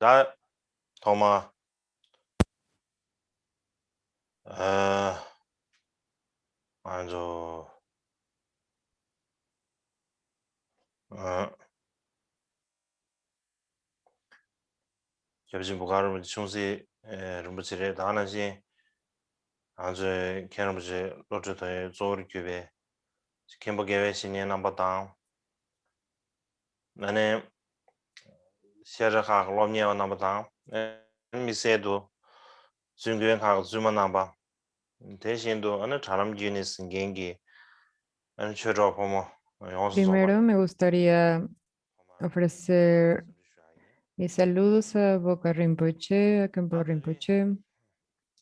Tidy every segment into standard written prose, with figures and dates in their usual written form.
다 도마 아 아주 어 옆집 부가를 충시 rum부지를 다나지 아주 캐나부지 로트의 조리 규베 캠버게베 신년 남바당 나네 시아자카 로미아 남바당 미세도 중견카 주마 남바 대신도 어느 사람 기니스 겐기 안 쳐줘 보모 영수 줘봐 Primero me gustaría ofrecer mis saludos a Boca Rinpoche, a Khenpo Rinpoche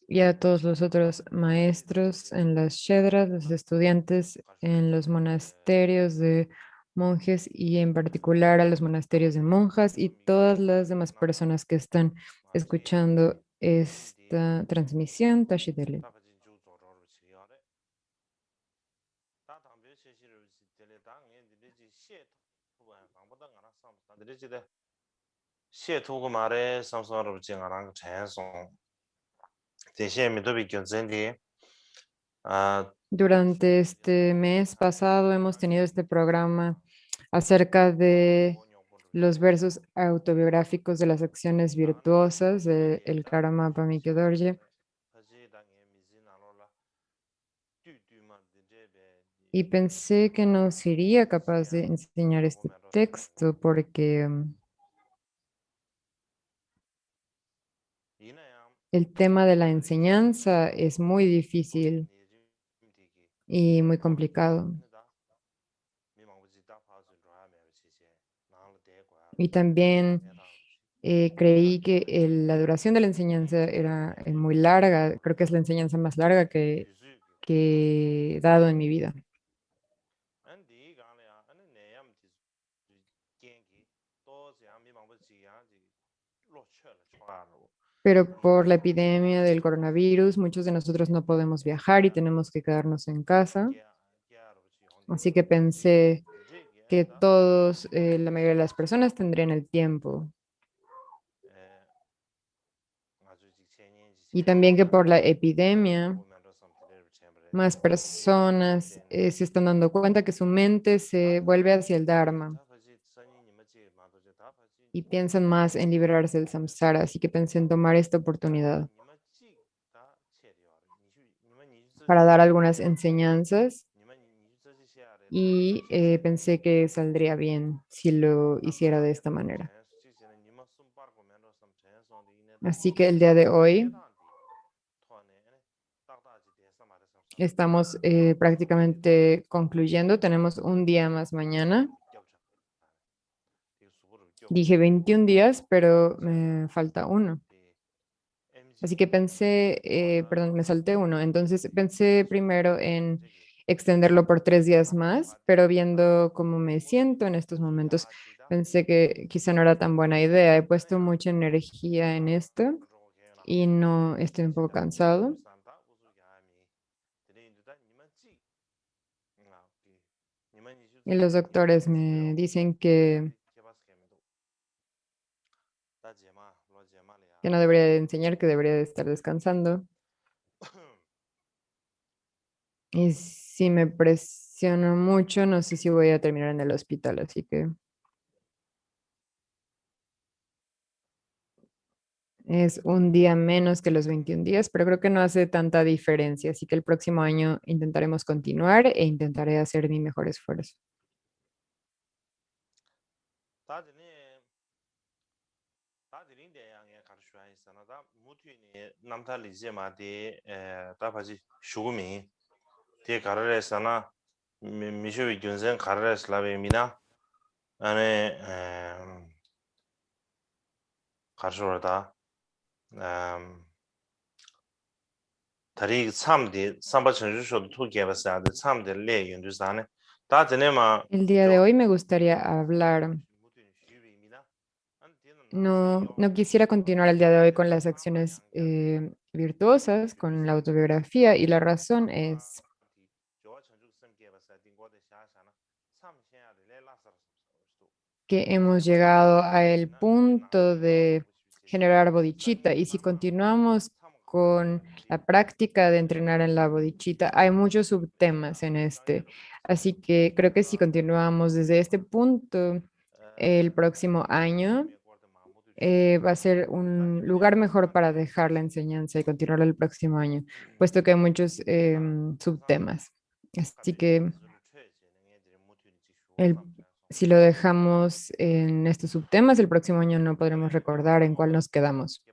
y a todos los otros maestros en las shedras, los estudiantes en los monasterios de monjes y en particular a los monasterios de monjas y todas las demás personas que están escuchando esta transmisión. Tashidele. 시에토고 말에 삼성으로 징하랑 전송 대시에 미도비 견전디 아 Durante este mes pasado hemos tenido este programa acerca de los versos autobiográficos de las acciones virtuosas de el Karma Pamikyo Dorje y pensé que no sería capaz de enseñar este texto porque el tema de la enseñanza es muy difícil y muy complicado. Y también creí que la duración de la enseñanza era muy larga. Creo que es la enseñanza más larga que he dado en mi vida. Pero por la epidemia del coronavirus, muchos de nosotros no podemos viajar y tenemos que quedarnos en casa. Así que pensé que todos, la mayoría de las personas tendrían el tiempo. Y también que por la epidemia, más personas se están dando cuenta que su mente se vuelve hacia el Dharma y piensan más en liberarse del samsara. Así que pensé en tomar esta oportunidad para dar algunas enseñanzas y pensé que saldría bien si lo hiciera de esta manera. Así que el día de hoy estamos prácticamente concluyendo. Tenemos un día más mañana. Dije 21 días, pero me falta uno. Así que pensé, perdón, me salté uno. Entonces pensé primero en extenderlo por 3 días más, pero viendo cómo me siento en estos momentos, pensé que quizá no era tan buena idea. He puesto mucha energía en esto y no estoy un poco cansado. Y los doctores me dicen que no debería de enseñar, que debería de estar descansando. Y si me presiono mucho, no sé si voy a terminar en el hospital, así que es un día menos que los 21 días, pero creo que no hace tanta diferencia, así que el próximo año intentaremos continuar e intentaré hacer mi mejor esfuerzo. 다리 참디 삼바 전주쇼도 투게바사데 참데 레 윤두사네 다드네마 El día de hoy me gustaría hablar. No quisiera continuar el día de hoy con las acciones virtuosas, con la autobiografía, y la razón es que hemos llegado a el punto de generar bodhicitta. Y si continuamos con la práctica de entrenar en la bodhicitta, hay muchos subtemas en este. Así que creo que si continuamos desde este punto, el próximo año va a ser un lugar mejor para dejar la enseñanza y continuar el próximo año, puesto que hay muchos subtemas. Así que el- si lo dejamos en estos subtemas, el próximo año no podremos recordar en cuál nos quedamos.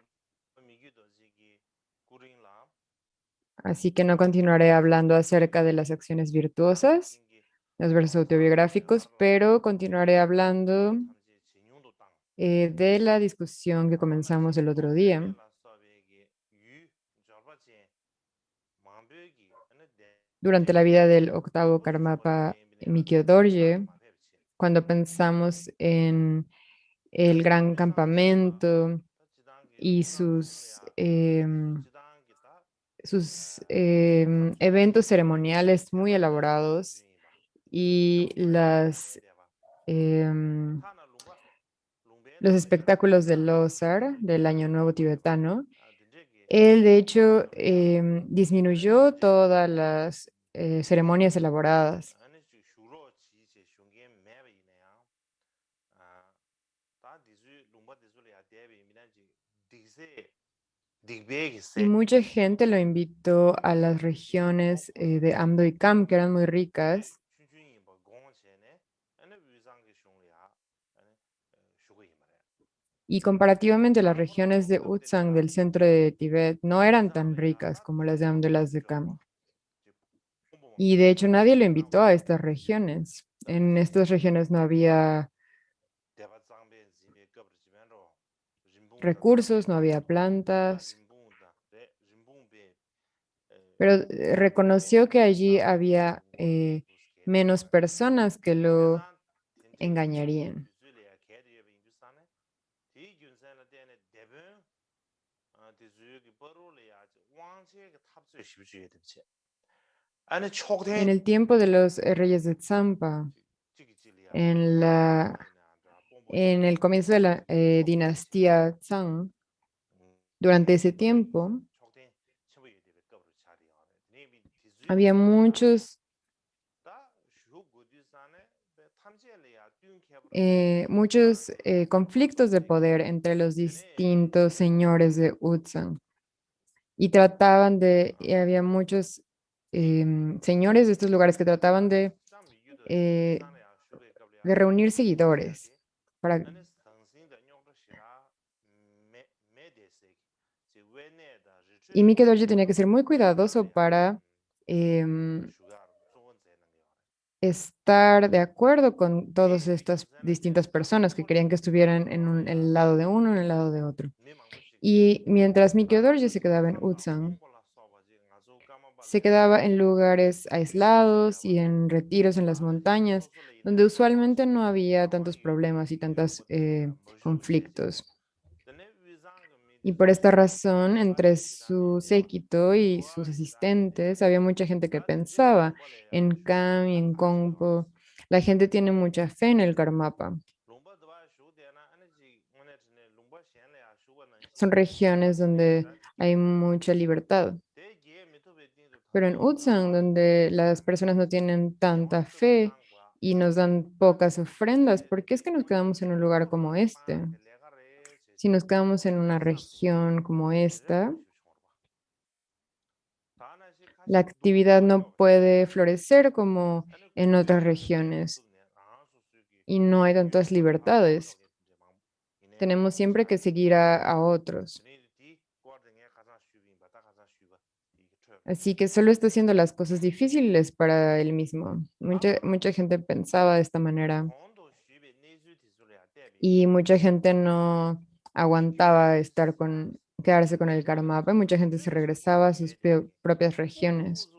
Así que no continuaré hablando acerca de las acciones virtuosas, los versos autobiográficos, pero continuaré hablando de la discusión que comenzamos el otro día durante la vida del octavo Karmapa Mikyo Dorje, cuando pensamos en el gran campamento y sus eventos ceremoniales muy elaborados y em, los espectáculos del Losar, del Año Nuevo Tibetano. Él, de hecho, disminuyó todas las ceremonias elaboradas. Y mucha gente lo invitó a las regiones de Amdo y Kam, que eran muy ricas. Y comparativamente las regiones de Utsang del centro de Tibet no eran tan ricas como las de Amdo y las de Kam. Y de hecho nadie lo invitó a estas regiones. En estas regiones no había recursos, no había plantas, pero reconoció que allí había menos personas que lo engañarían. En el tiempo de los reyes de Tsampa, en en el comienzo de la dinastía Tsang, durante ese tiempo, había muchos conflictos de poder entre los distintos señores de Utsan y y había muchos señores de estos lugares que trataban eh, de reunir seguidores para. Y Mike Dorje tenía que ser muy cuidadoso para em, estar de acuerdo con todas estas distintas personas que querían que estuvieran en el lado de uno, en el lado de otro. Y mientras Mike Dorje se quedaba en Utsan, se quedaba en lugares aislados y en retiros en las montañas, donde usualmente no había tantos problemas y tantos conflictos. Y por esta razón, entre su séquito y sus asistentes, había mucha gente que pensaba en Kam y en Kongpo. La gente tiene mucha fe en el Karmapa. Son regiones donde hay mucha libertad. Pero en Utsang, donde las personas no tienen tanta fe y nos dan pocas ofrendas, ¿por qué es que nos quedamos en un lugar como este? Si nos quedamos en una región como esta, la actividad no puede florecer como en otras regiones y no hay tantas libertades. Tenemos siempre que seguir a otros. Así que solo está haciendo las cosas difíciles para él mismo. Mucha gente pensaba de esta manera y mucha gente no aguantaba quedarse con el Karmapa y mucha gente se regresaba a sus propias regiones.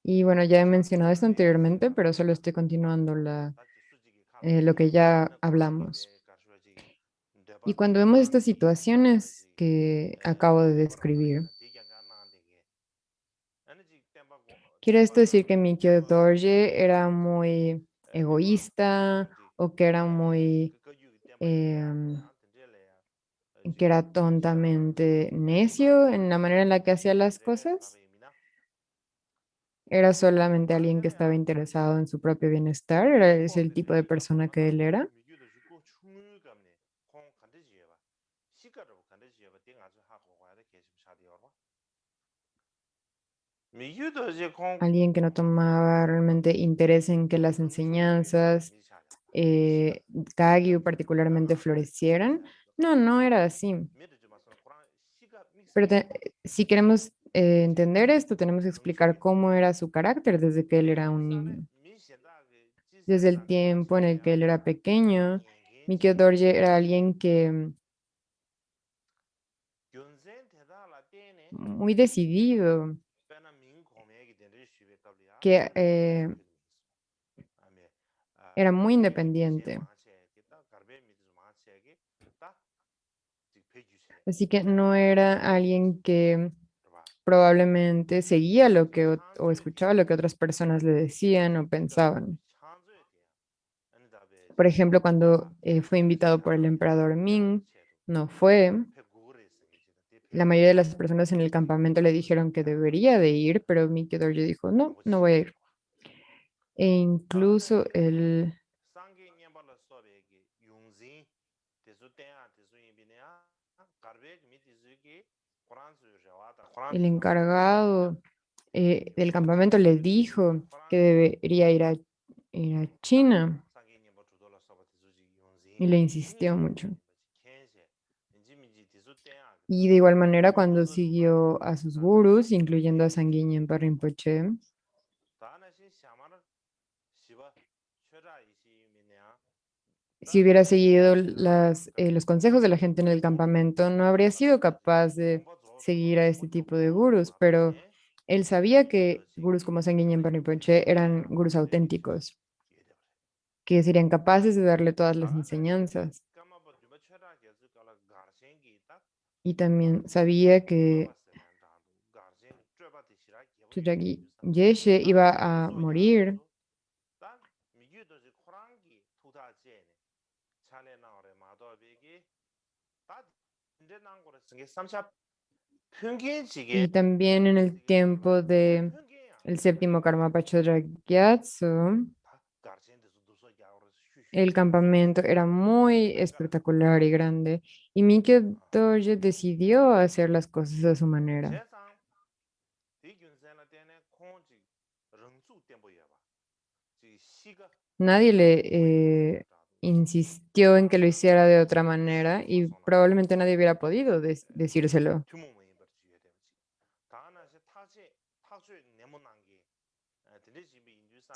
Y bueno, ya he mencionado esto anteriormente, pero solo estoy continuando lo que ya hablamos. Y cuando vemos estas situaciones que acabo de describir, ¿quiere esto decir que Mikio Dorje era muy egoísta o que era muy que era tontamente necio en la manera en la que hacía las cosas. Era solamente alguien que estaba interesado en su propio bienestar. Era ese el tipo de persona que él era. Alguien que no tomaba realmente interés en que las enseñanzas eh, Kagyu particularmente florecieran. No, no era así. Pero si queremos entender esto, tenemos que explicar cómo era su carácter desde que él era un niño. Desde el tiempo en el que él era pequeño, Mikio Dorje era alguien que muy decidido, que era muy independiente. Así que no era alguien que probablemente seguía lo que o escuchaba lo que otras personas le decían o pensaban. Por ejemplo, cuando fue invitado por el emperador Ming, no fue. La mayoría de las personas en el campamento le dijeron que debería de ir, pero Mickey Dorje dijo, no, no voy a ir. E incluso el encargado del campamento le dijo que debería ir a China y le insistió mucho. Y de igual manera, cuando siguió a sus gurús, incluyendo a Sanguíneo Rinpoche, si hubiera seguido los consejos de la gente en el campamento, no habría sido capaz de seguir a este tipo de gurús, pero él sabía que gurús como Sanguíneo Rinpoche eran gurús auténticos, que serían capaces de darle todas las enseñanzas. Y también sabía que Tsuragi Yeshe iba a morir y también en el tiempo de el séptimo Karma Pacha Gyatso, el campamento era muy espectacular y grande y Mikio Dorje decidió hacer las cosas a su manera. Nadie le insistió en que lo hiciera de otra manera y probablemente nadie hubiera podido decírselo.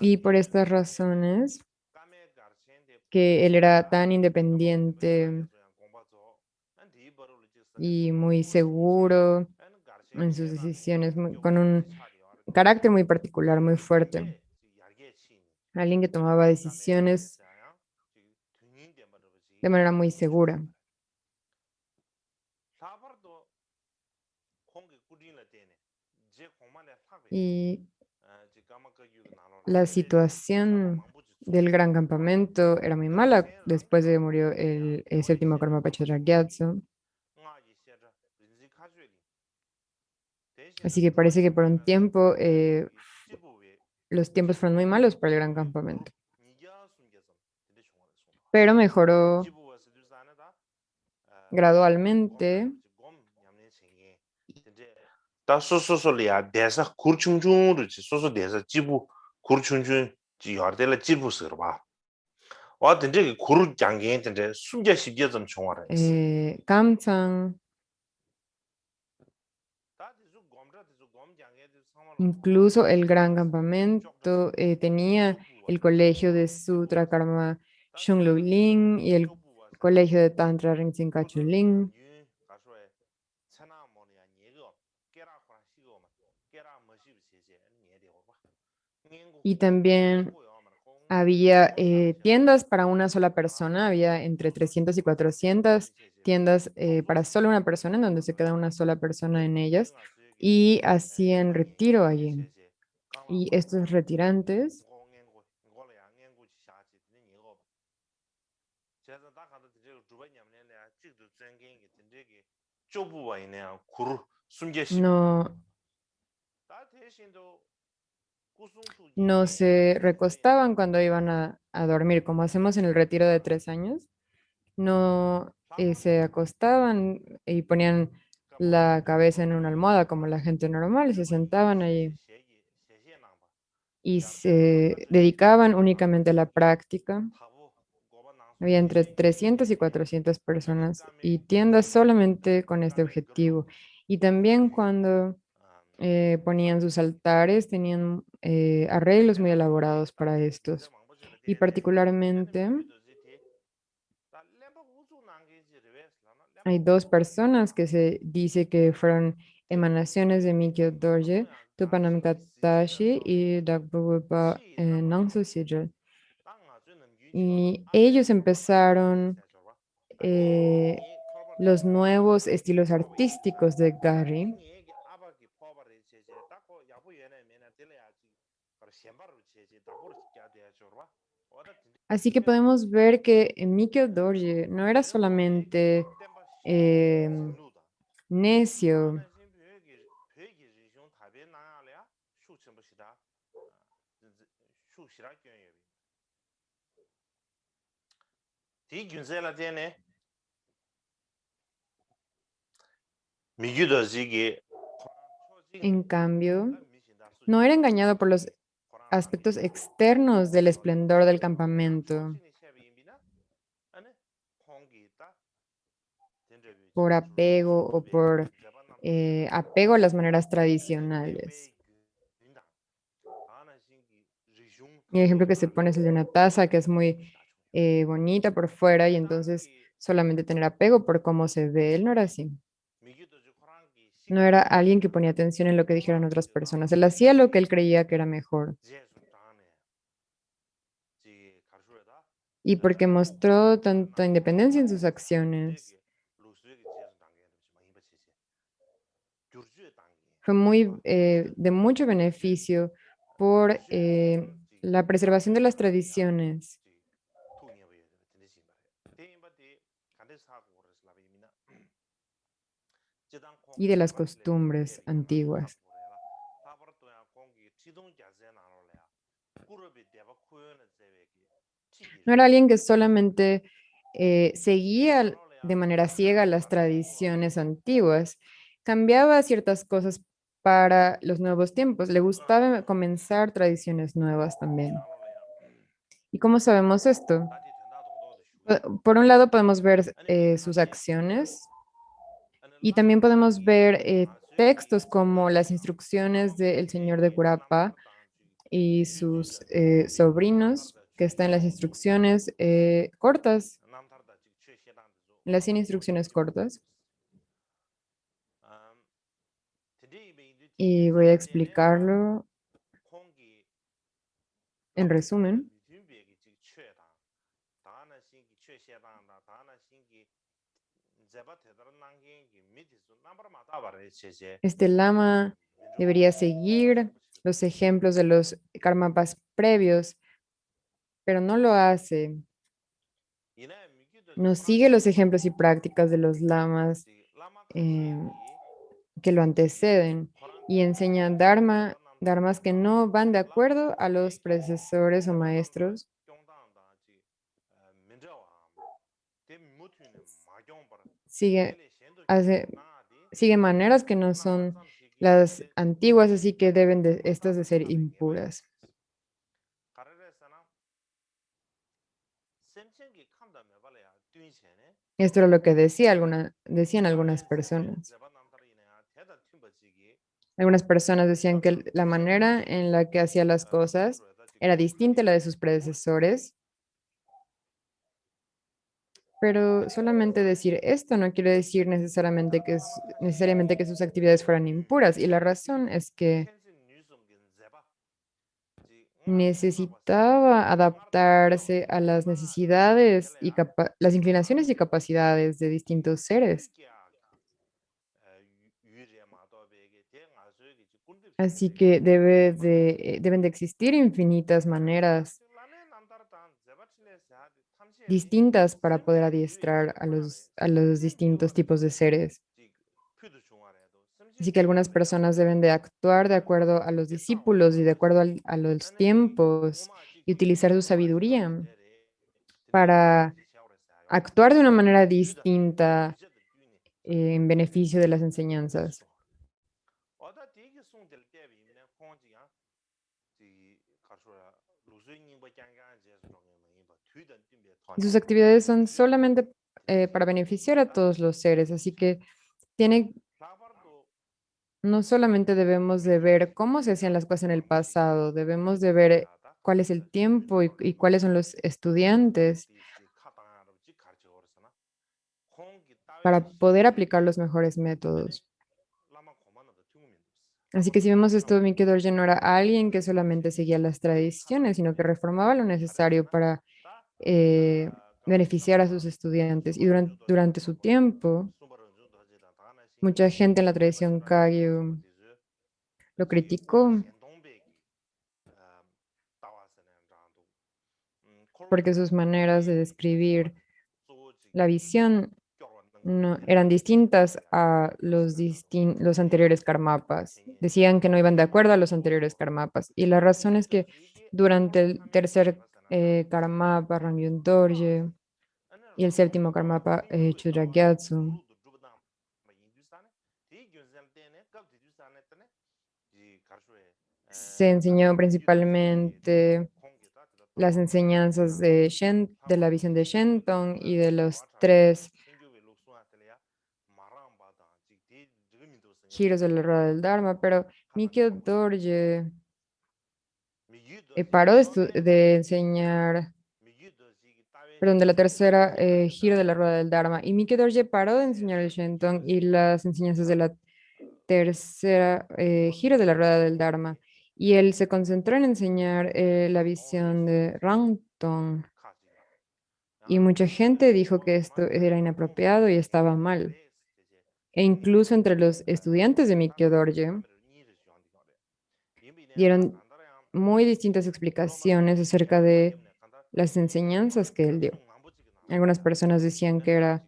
Y por estas razones, que él era tan independiente y muy seguro en sus decisiones, con un carácter muy particular, muy fuerte. Alguien que tomaba decisiones de manera muy segura. Y la situación del gran campamento era muy mala después de que murió el séptimo Karma Pacha Gyatso. Así que parece que por un tiempo los tiempos fueron muy malos para el gran campamento. Pero mejoró gradualmente 다 소소소리야 대사 굴충중으로지 소소 대사 지부 굴충중 지여들의 지부서 봐. 와 된저 구르 장게 된저 숨자 십여 점 총알아 있어. Kamsan, incluso el gran campamento tenía el colegio de Sutra Karma Shunlu Ling y el colegio de Tantra Rinzin Kachu Ling. Y también había tiendas para una sola persona, había entre 300 y 400 tiendas para solo una persona, en donde se queda una sola persona en ellas, y hacían retiro allí. Y estos retirantes 쪼부와 있네요. 구루 숨게 십이네. no, 다 대신도 구숭수 no 예 se 제베 recostaban cuando iban a dormir, como hacemos en el retiro de 3 años. No se acostaban y ponían la cabeza en una almohada como la gente normal y se sentaban allí y se dedicaban únicamente a la práctica. Había entre 300 y 400 personas y tiendas solamente con este objetivo. Y también cuando ponían sus altares, tenían arreglos muy elaborados para estos. Y particularmente hay dos personas que se dice que fueron emanaciones de Mikyo Dorje, Tupanamka Tashi y Dagbogpa Nangso Sijel. Y ellos empezaron eh, los nuevos estilos artísticos de Gari. Así que podemos ver que Mikio Dorje no era solamente em, necio, en cambio, no era engañado por los aspectos externos del esplendor del campamento, por apego o por apego a las maneras tradicionales. Y el ejemplo que se pone es el de una taza que es muy bonita por fuera y entonces solamente tener apego por cómo se ve. Él no era así. No era alguien que ponía atención en lo que dijeran otras personas. Él hacía lo que él creía que era mejor. Y porque mostró tanta independencia en sus acciones, fue muy de mucho beneficio por la preservación de las tradiciones y de las costumbres antiguas. No era alguien que solamente seguía de manera ciega las tradiciones antiguas, cambiaba ciertas cosas para los nuevos tiempos. Le gustaba comenzar tradiciones nuevas también. ¿Y cómo sabemos esto? Por un lado podemos ver sus acciones y también podemos ver textos como las instrucciones del señor de Curapa y sus sobrinos, que están en las instrucciones cortas, en las 100 instrucciones cortas. Y voy a explicarlo en resumen. Este lama debería seguir los ejemplos de los karmapas previos, pero no lo hace. No sigue los ejemplos y prácticas de los lamas eh, que lo anteceden y enseña dharmas que no van de acuerdo a los predecesores o maestros. Sigue, hace, sigue maneras que no son las antiguas, así que deben de estas de ser impuras. Esto era lo que decían algunas personas. Algunas personas decían que la manera en la que hacía las cosas era distinta a la de sus predecesores, pero solamente decir esto no quiere decir necesariamente que sus actividades fueran impuras. Y la razón es que necesitaba adaptarse a las necesidades y las inclinaciones y capacidades de distintos seres. Así que deben de existir infinitas maneras distintas para poder adiestrar a los distintos tipos de seres. Así que algunas personas deben de actuar de acuerdo a los discípulos y de acuerdo a los tiempos y utilizar su sabiduría para actuar de una manera distinta en beneficio de las enseñanzas. Y sus actividades son solamente para beneficiar a todos los seres, así que tiene, no solamente debemos de ver cómo se hacían las cosas en el pasado, debemos de ver cuál es el tiempo y cuáles son los estudiantes para poder aplicar los mejores métodos. Así que si vemos esto, Miki Dorje no era alguien que solamente seguía las tradiciones, sino que reformaba lo necesario para beneficiar a sus estudiantes. Y durante su tiempo, mucha gente en la tradición Kagyu lo criticó porque sus maneras de describir la visión no, eran distintas a los anteriores karmapas. Decían que no iban de acuerdo a los anteriores karmapas. Y la razón es que durante el tercer karmapa, Ramyun Dorje, y el séptimo karmapa, Chudragyatso, se enseñó principalmente las enseñanzas de la visión de Shenton y de los tres giros de la rueda del Dharma, pero Mikyo Dorje paró de enseñar, perdón, de la tercera giro de la rueda del Dharma, y Mikyo Dorje paró de enseñar el Shenton y las enseñanzas de la tercera giro de la rueda del Dharma, y él se concentró en enseñar la visión de Rangtong, y mucha gente dijo que esto era inapropiado y estaba mal. E incluso entre los estudiantes de Mikyo Dorje dieron muy distintas explicaciones acerca de las enseñanzas que él dio. Algunas personas decían que era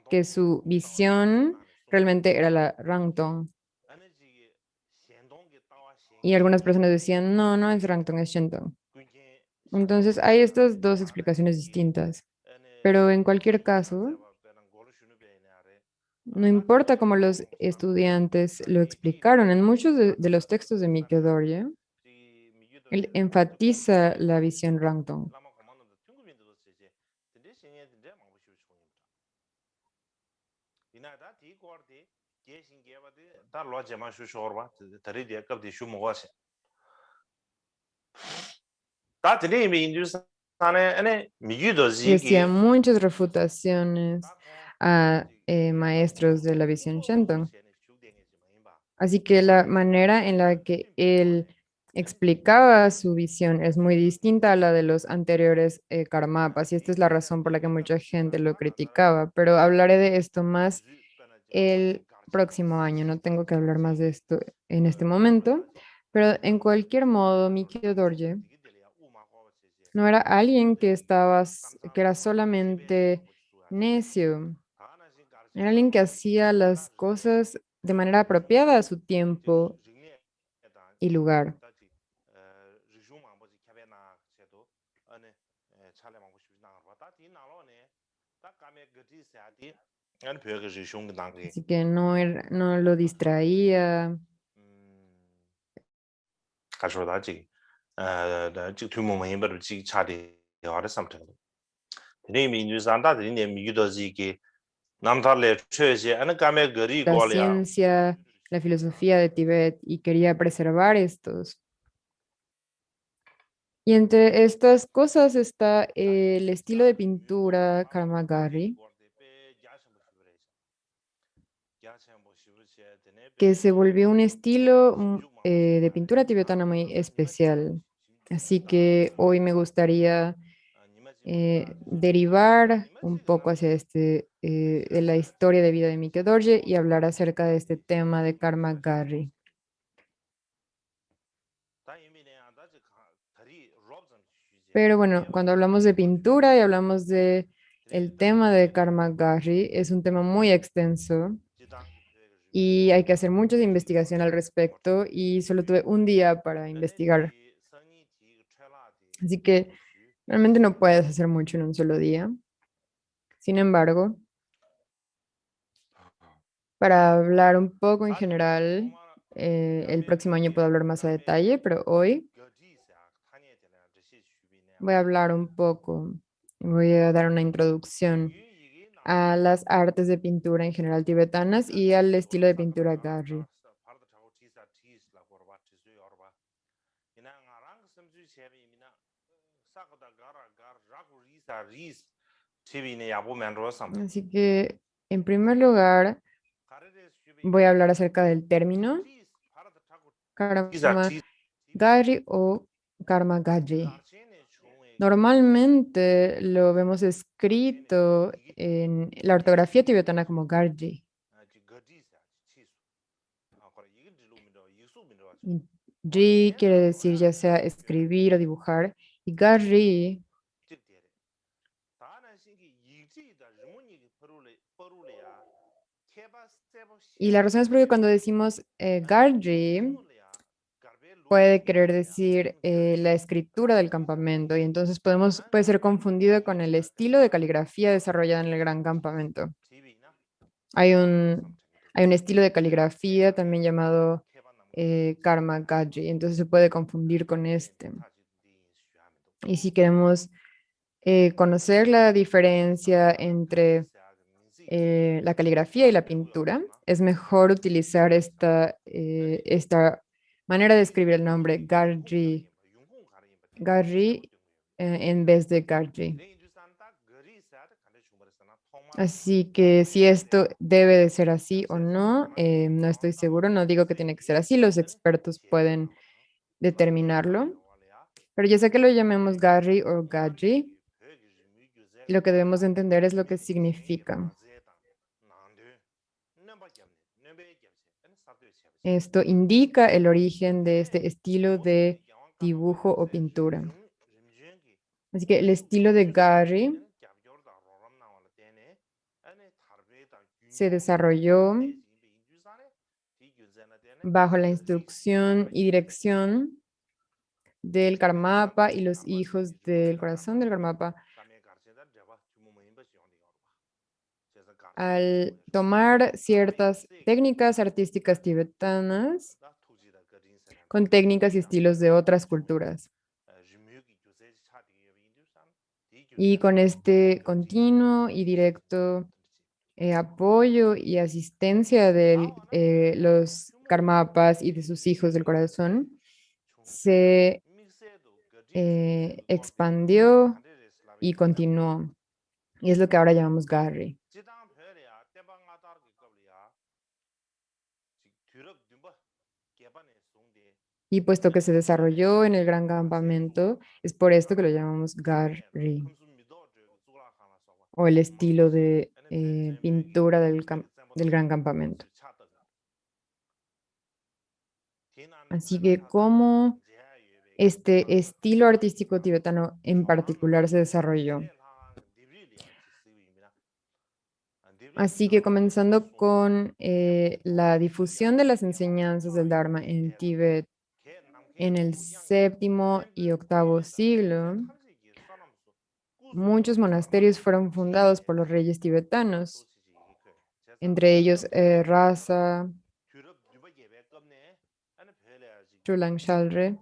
que su visión realmente era la Rangtong. Y algunas personas decían, no, no es Rangtong, es Shenton. Entonces hay estas dos explicaciones distintas. Pero en cualquier caso, no importa cómo los estudiantes lo explicaron, en muchos de los textos de Mikyo Dorje, él enfatiza la visión Rangtong. Y hacía muchas refutaciones a maestros de la visión Shenton. Así que la manera en la que él explicaba su visión es muy distinta a la de los anteriores karmapas, y esta es la razón por la que mucha gente lo criticaba. Pero hablaré de esto más el próximo año, no tengo que hablar más de esto en este momento, pero en cualquier modo, Mikio Dorje no era alguien que era solamente necio, era alguien que hacía las cosas de manera apropiada a su tiempo y lugar. Así que no lo distraía. La ciencia, la filosofía de Tibet y quería preservar estos. Y entre estas cosas está el estilo de pintura Karamagari, que se volvió un estilo de pintura tibetana muy especial. Así que hoy me gustaría derivar un poco hacia de la historia de vida de Mikio Dorje y hablar acerca de este tema de Karma Garri. Pero bueno, cuando hablamos de pintura y hablamos de el tema de Karma Garri, es un tema muy extenso y hay que hacer mucha investigación al respecto y solo tuve un día para investigar. Así que realmente no puedes hacer mucho en un solo día. Sin embargo, para hablar un poco en general, el próximo año puedo hablar más a detalle, pero hoy voy a hablar un poco, voy a dar una introducción a las artes de pintura en general tibetanas y al estilo de pintura Gari. Así que, en primer lugar, voy a hablar acerca del término karma Gari o karma Gaji. Normalmente lo vemos escrito en la ortografía tibetana como Garji. Y Ji quiere decir ya sea escribir o dibujar. Y Garji, y la razón es porque cuando decimos Garji, puede querer decir la escritura del campamento. Y entonces puede ser confundido con el estilo de caligrafía desarrollado en el Gran Campamento. Hay un, hay un estilo de caligrafía también llamado Karma Gaji, entonces se puede confundir con este. Y si queremos conocer la diferencia entre la caligrafía y la pintura, es mejor utilizar esta manera de escribir el nombre Garji, Garji en vez de Garji. Así que si esto debe de ser así o no, no estoy seguro, no digo que tiene que ser así, los expertos pueden determinarlo, pero ya sea que lo llamemos Gari o Gaji, lo que debemos de entender es lo que significa. Esto indica el origen de este estilo de dibujo o pintura. Así que el estilo de Gari se desarrolló bajo la instrucción y dirección del Karmapa y los hijos del corazón del Karmapa. Al tomar ciertas técnicas artísticas tibetanas con técnicas y estilos de otras culturas. Y con este continuo y directo apoyo y asistencia de los karmapas y de sus hijos del corazón, se expandió y continuó. Y es lo que ahora llamamos Gari. Y puesto que se desarrolló en el Gran Campamento, es por esto que lo llamamos Gari, o el estilo de pintura del Gran Campamento. Así que, ¿cómo este estilo artístico tibetano en particular se desarrolló? Así que comenzando con la difusión de las enseñanzas del Dharma en Tíbet en el séptimo y octavo siglo, muchos monasterios fueron fundados por los reyes tibetanos, entre ellos Rasa, Chulang Shalre,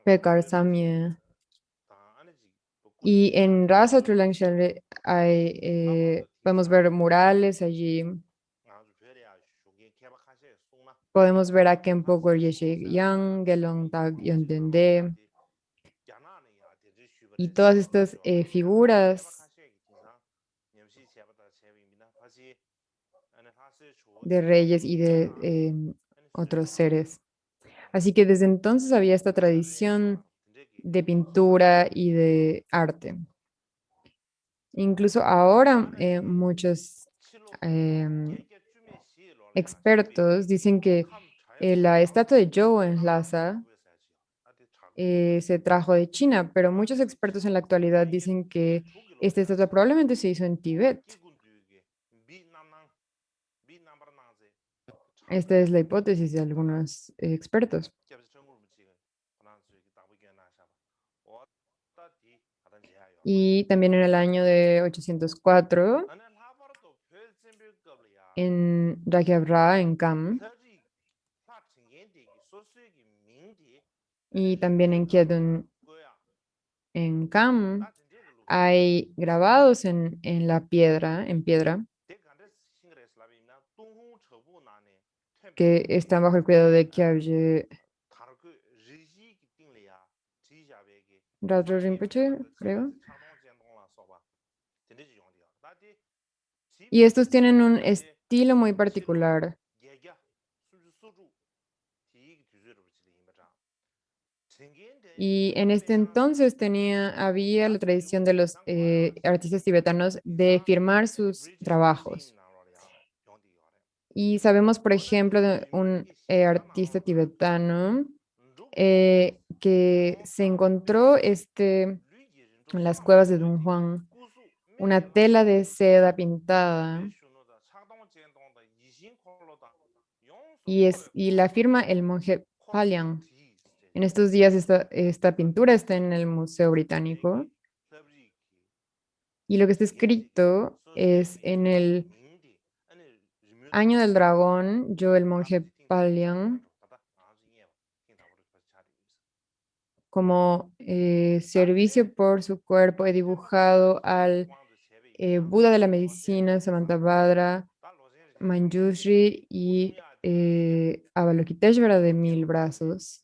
Pekar Samye. Y en Rasa, Chulang Shalre podemos ver murales allí. Podemos ver a Khenpo Gyaltsen Yang, Gelong Tag Yöndende y todas estas figuras de reyes y de otros seres. Así que desde entonces había esta tradición de pintura y de arte. Incluso ahora muchos em, expertos dicen que la estatua de Zhou en Lhasa se trajo de China, pero muchos expertos en la actualidad dicen que esta estatua probablemente se hizo en Tíbet. Esta es la hipótesis de algunos expertos. Y también en el año de 804, en Rakyabra, en Kam, y también en Kiedun, en Kam, hay grabados en piedra, que están bajo el cuidado de Kyabje Radro Rinpoche, creo. Y estos tienen un estilo muy particular. Y en este entonces había la tradición de los artistas tibetanos de firmar sus trabajos. Y sabemos, por ejemplo, de un artista tibetano que se encontró en las cuevas de Dunhuang una tela de seda pintada y la firma el monje Paliang. En estos días esta pintura está en el Museo Británico y lo que está escrito es en el año del dragón, yo el monje Paliang, como servicio por su cuerpo, he dibujado al Buda de la medicina, Samantabhadra, Manjushri y Avalokiteshvara de 1000 brazos,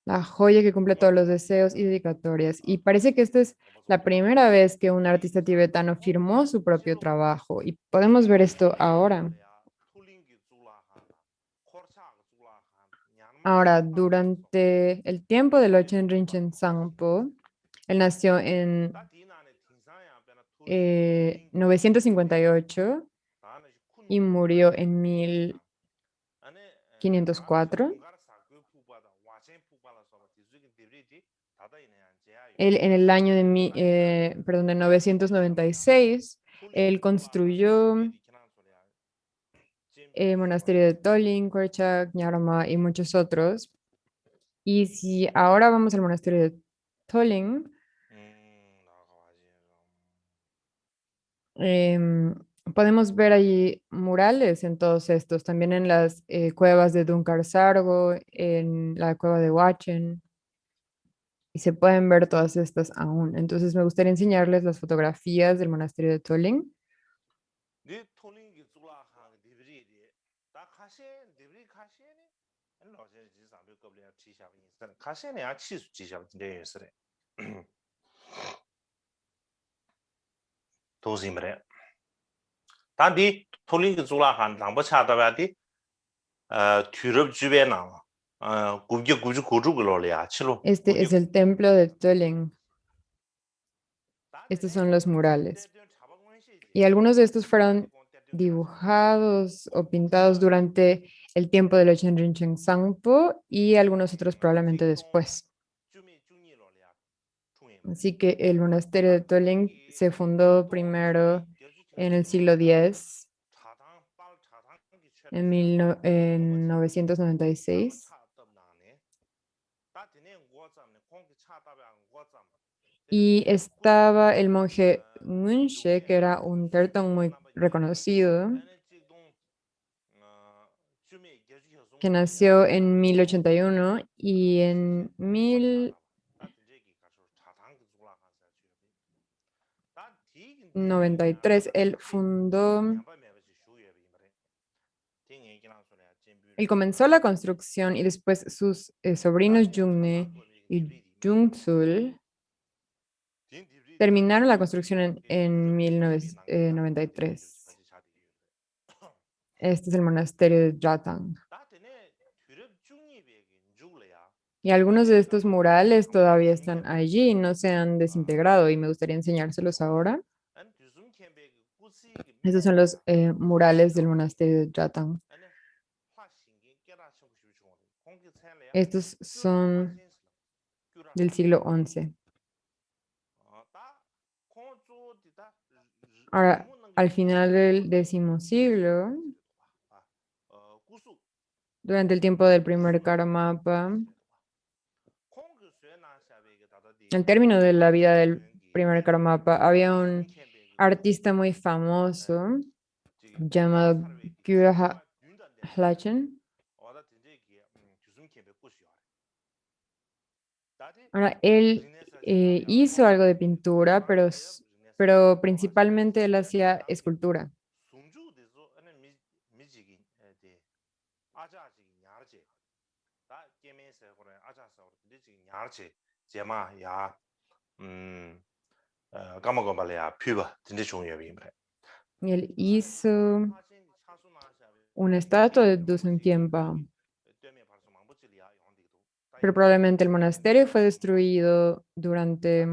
la joya que cumple todos los deseos y dedicatorias. Y parece que esta es la primera vez que un artista tibetano firmó su propio trabajo. Y podemos ver esto ahora. Ahora, durante el tiempo de Lochen Rinchen Sangpo, él nació en 958 y murió en 1504. Él, en el año de 996, él construyó el monasterio de Tolin, Korchak, Nyarma y muchos otros. Y si ahora vamos al monasterio de Tolin, em, podemos ver allí murales en todos estos, también en las cuevas de Dunkar Sargo, en la cueva de Wachen, y se pueden ver todas estas aún. Entonces me gustaría enseñarles las fotografías del monasterio de Tolin. 단디 톨링 줄라한 남부 차다바디 튜럽 주변나 구기 구주 고주글로리아 치로 Este es el templo de Tolin. Estos son los murales. Y algunos de estos fueron dibujados o pintados durante el tiempo de los Rinchen Sangpo y algunos otros probablemente después. Así que el monasterio de Tolin se fundó primero en el siglo X, en 996, y estaba el monje Ngunshe, que era un tertón muy reconocido, que nació en 1081 y en 1093 él comenzó la construcción y después sus sobrinos Jungne y Jungsul terminaron la construcción en 1993. Este es el monasterio de Jatang. Y algunos de estos murales todavía están allí, no se han desintegrado y me gustaría enseñárselos ahora. Estos son los murales del monasterio de Jatang. Estos son del siglo XI. Ahora, al final del décimo siglo, durante el tiempo del primer Karmapa, al término de la vida del primer Karmapa, había un artista muy famoso llamado Gyura Hlachen. Ahora, él hizo algo de pintura, pero principalmente él hacía escultura. Y él hizo una estatua de Dusun Tiempa, pero probablemente el monasterio fue destruido durante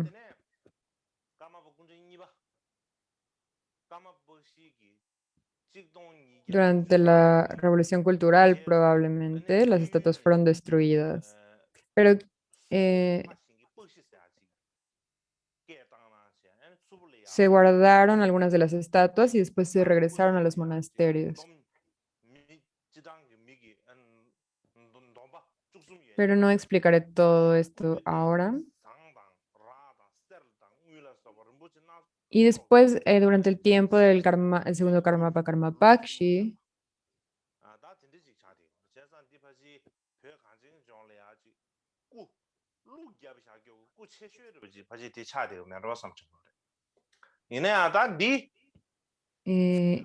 la Revolución Cultural, probablemente las estatuas fueron destruidas. Pero se guardaron algunas de las estatuas y después se regresaron a los monasterios. Pero no explicaré todo esto ahora. Y después, durante el tiempo el segundo Karmapa Karmapakshi,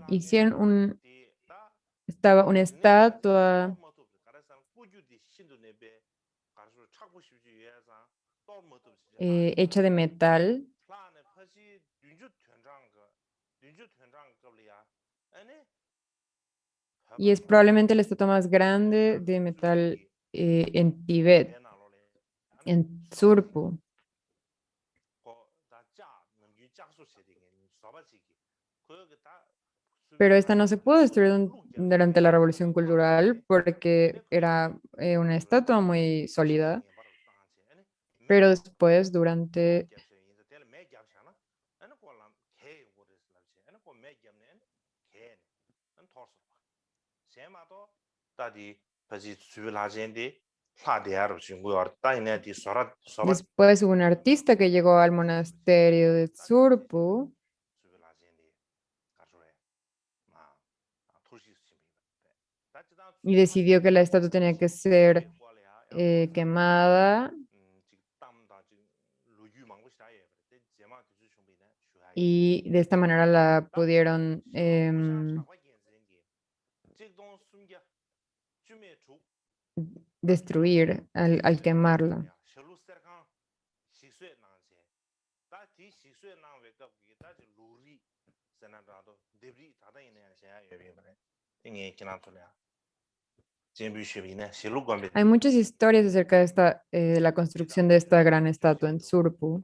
hicieron estaba una estatua hecha de metal y es probablemente la estatua más grande de metal en Tibet, en Surpu. Pero esta no se pudo destruir durante la Revolución Cultural porque era una estatua muy sólida. Pero después, después hubo un artista que llegó al monasterio de Tsurpu y decidió que la estatua tenía que ser quemada y de esta manera la pudieron destruir al quemarla. Hay muchas historias acerca de la construcción de esta gran estatua en Surpu.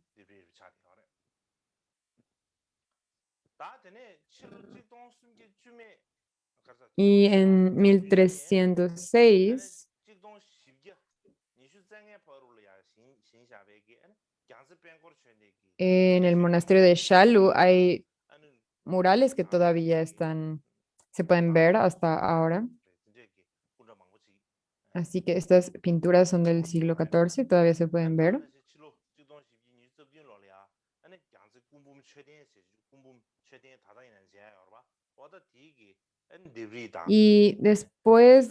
Y en 1306, en el monasterio de Shalu hay murales que todavía se pueden ver hasta ahora. Así que estas pinturas son del siglo XIV, todavía se pueden ver. Y después,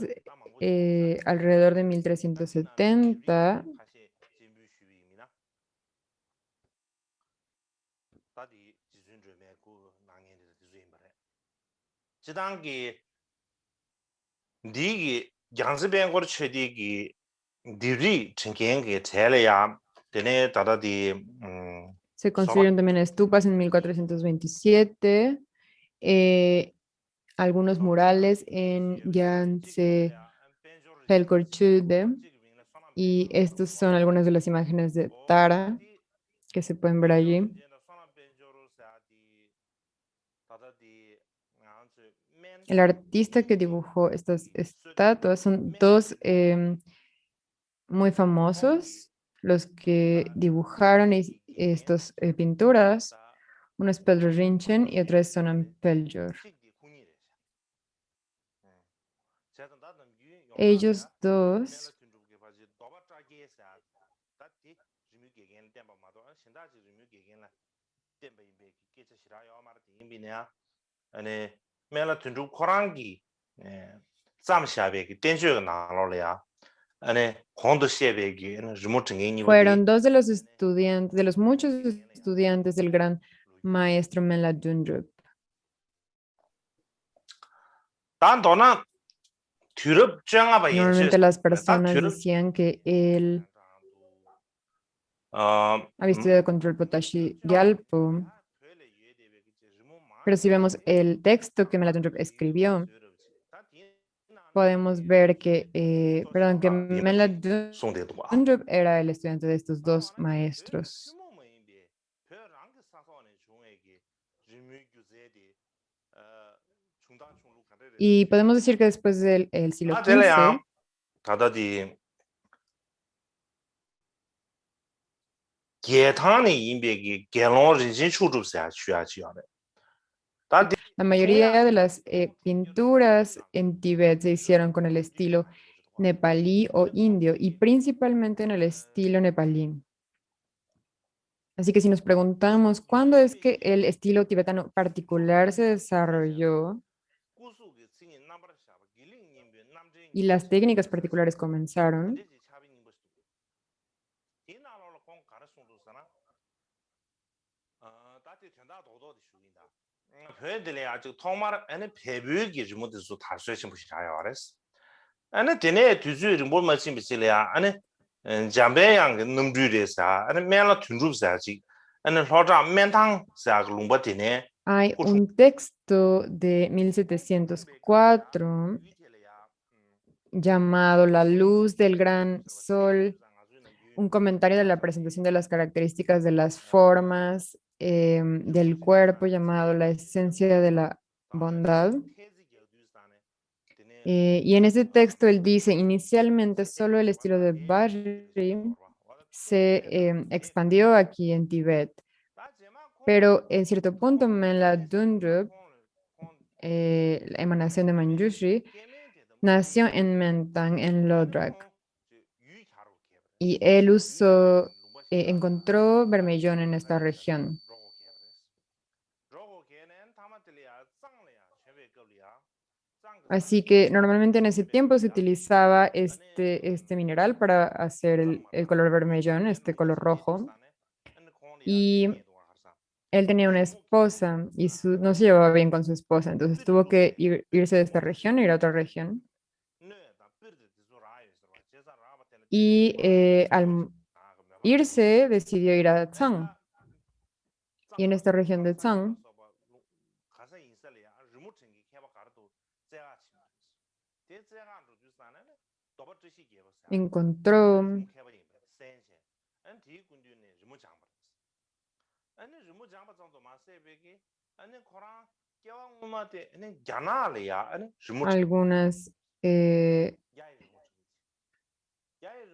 alrededor de 1370, se construyeron también estupas en 1427, algunos murales en Yangtze Pelkorchude, y estas son algunas de las imágenes de Tara que se pueden ver allí. El artista que dibujó estas estatuas son dos muy famosos, los que dibujaron estas pinturas. Uno es Pedro Rinchen y otro es Sonam Pelyor. Ellos dos 아니 메라 튼주 코랑기 쌈샤베기 텐슈가 나로래야 아니 공도 셰베기 리모트 fueron dos de los estudiantes, de los muchos estudiantes del gran maestro Mela Dundrup. 단도나 튜럽 짱아바 연수 Normalmente las personas decían que él había estudiado contra el Potashi Gyalpo, pero si vemos el texto que Melatundrup escribió, podemos ver que, que Melatundrup era el estudiante de estos dos maestros. Y podemos decir que después del siglo XV, 다다디 계탄의 인백이 개론人心 추줍사 취하지요네. la mayoría de las pinturas en Tíbet se hicieron con el estilo nepalí o indio y principalmente en el estilo nepalí. Así que si nos preguntamos cuándo es que el estilo tibetano particular se desarrolló y las técnicas particulares comenzaron, 아니 되네 뒤주를 뭘 말씀 비실이야 아니 잠배양 넘주리사 아니 메라 tunrub사지 아니 로자 멘탕 사글lum바티네 hay un texto de 1704 llamado La luz del gran sol, un comentario de la presentación de las características de las formas del cuerpo llamado La esencia de la bondad. Y en ese texto él dice, inicialmente solo el estilo de Barri se expandió aquí en Tibet, pero en cierto punto Mela Dundrup, la emanación de Manjushri, nació en Mentang, en Lodrak, y él encontró Bermellón en esta región. Así que normalmente en ese tiempo se utilizaba este mineral para hacer el color vermellón, este color rojo. Y él tenía una esposa y no se llevaba bien con su esposa, entonces tuvo que irse de esta región e ir a otra región. Y al irse decidió ir a Tsang. Y en esta región de Tsang encontró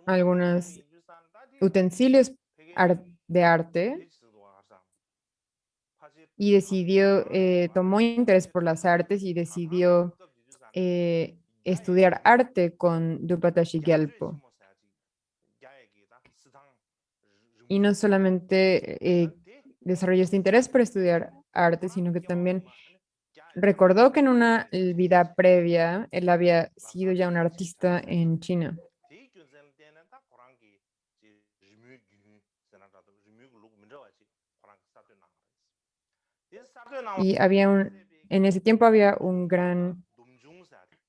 algunos utensilios de arte y decidió, tomó interés por las artes y decidió estudiar arte con Dupatashi Gyalpo. Y no solamente desarrolló este interés por estudiar arte, sino que también recordó que en una vida previa él había sido ya un artista en China. Y en ese tiempo había un gran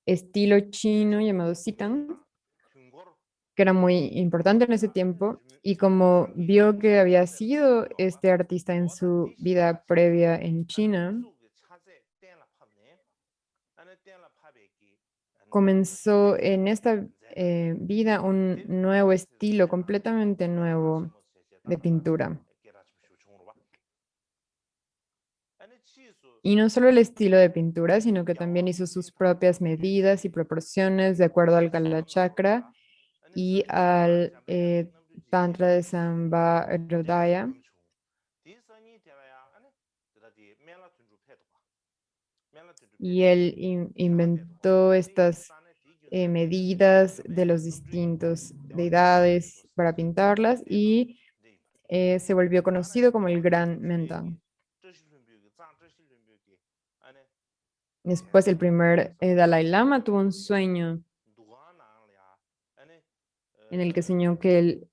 estilo chino llamado Sitang, que era muy importante en ese tiempo, y como vio que había sido este artista en su vida previa en China, comenzó en esta vida un nuevo estilo, completamente nuevo de pintura. Y no solo el estilo de pintura, sino que también hizo sus propias medidas y proporciones de acuerdo al Kalachakra y al Tantra de Sambharodaya. Y él inventó estas medidas de los distintos deidades para pintarlas y se volvió conocido como el Gran Mendan. Después, el primer Dalai Lama tuvo un sueño en el que soñó que él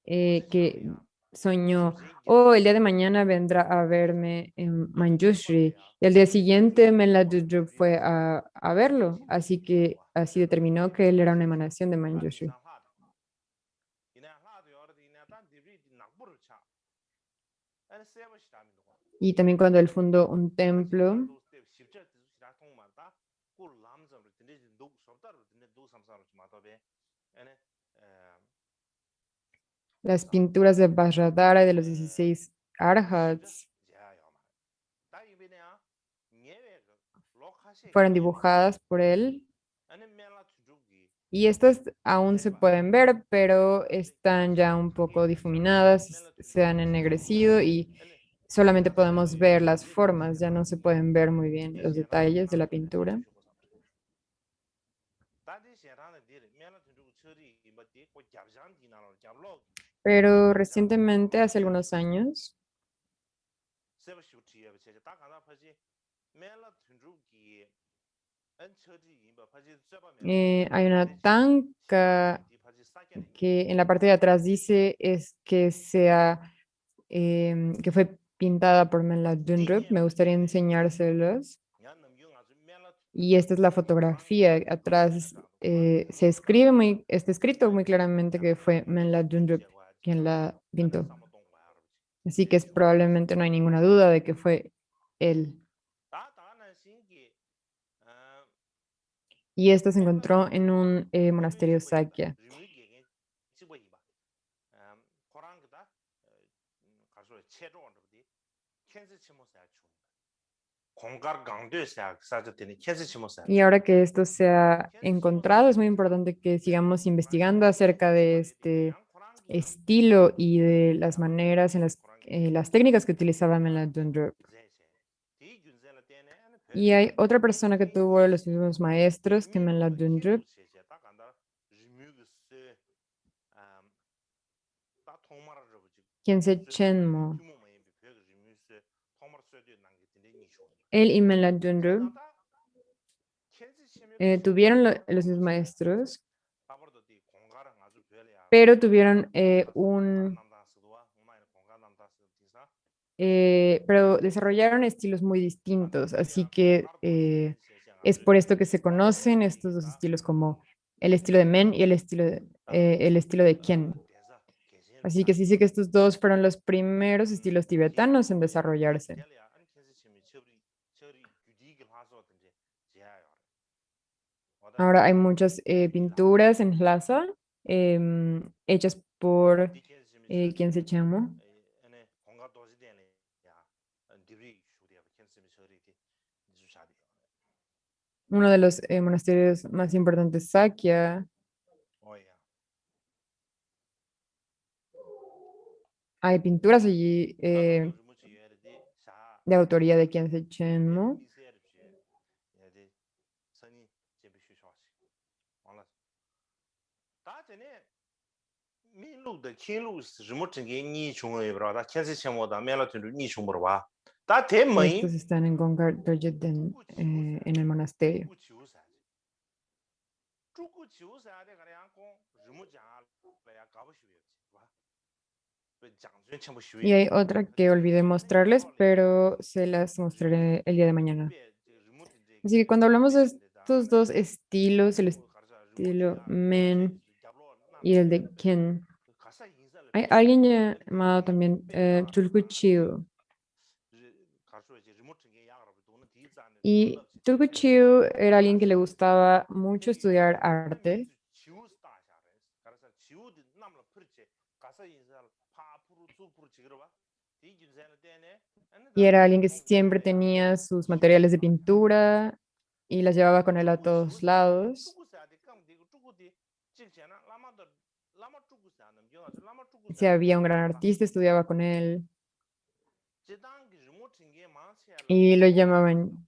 que soñó, oh, el día de mañana vendrá a verme en Manjushri. Y al día siguiente, Menla Dudrup fue a verlo, así que así determinó que él era una emanación de Manjushri. Y también cuando él fundó un templo, las pinturas de Vajradhara y de los 16 Arhats fueron dibujadas por él. Y estas aún se pueden ver, pero están ya un poco difuminadas, se han ennegrecido y solamente podemos ver las formas, ya no se pueden ver muy bien los detalles de la pintura. Pero recientemente, hace algunos años, hay una tanca que en la parte de atrás dice es que que fue pintada por Menla Dundrup. Me gustaría enseñárselos. Y esta es la fotografía. Atrás se escribe está escrito muy claramente que fue Menla Dundrup quien la pintó. Así que probablemente no hay ninguna duda de que fue él. Y esta se encontró en un monasterio Sakya. Y ahora que esto se ha encontrado, es muy importante que sigamos investigando acerca de este estilo y de las maneras en las técnicas que utilizaba Mela Dundrup. Y hay otra persona que tuvo los mismos maestros que Mela Dundrup, Khyentse Chenmo. Él y Mela Dundrup tuvieron los mismos maestros, pero tuvieron pero desarrollaron estilos muy distintos, así que es por esto que se conocen estos dos estilos como el estilo de Men y el estilo de Kien. Así que sí sé que estos dos fueron los primeros estilos tibetanos en desarrollarse. Ahora hay muchas pinturas en Lhasa hechas por Khyentse Chenmo. Uno de los monasterios más importantes, Sakya. Hay pinturas allí de autoría de Khyentse Chenmo. Estos están en Gongar Dorjeten, en el monasterio. Y hay otra que olvidé mostrarles, pero se las mostraré el día de mañana. Así que cuando hablamos de estos dos estilos, el estilo Men y el de Ken, hay alguien llamado también Tulku Chiu. Y Tulku Chiu era alguien que le gustaba mucho estudiar arte. Y era alguien que siempre tenía sus materiales de pintura y las llevaba con él a todos lados. Si había un gran artista, estudiaba con él. y lo llamaban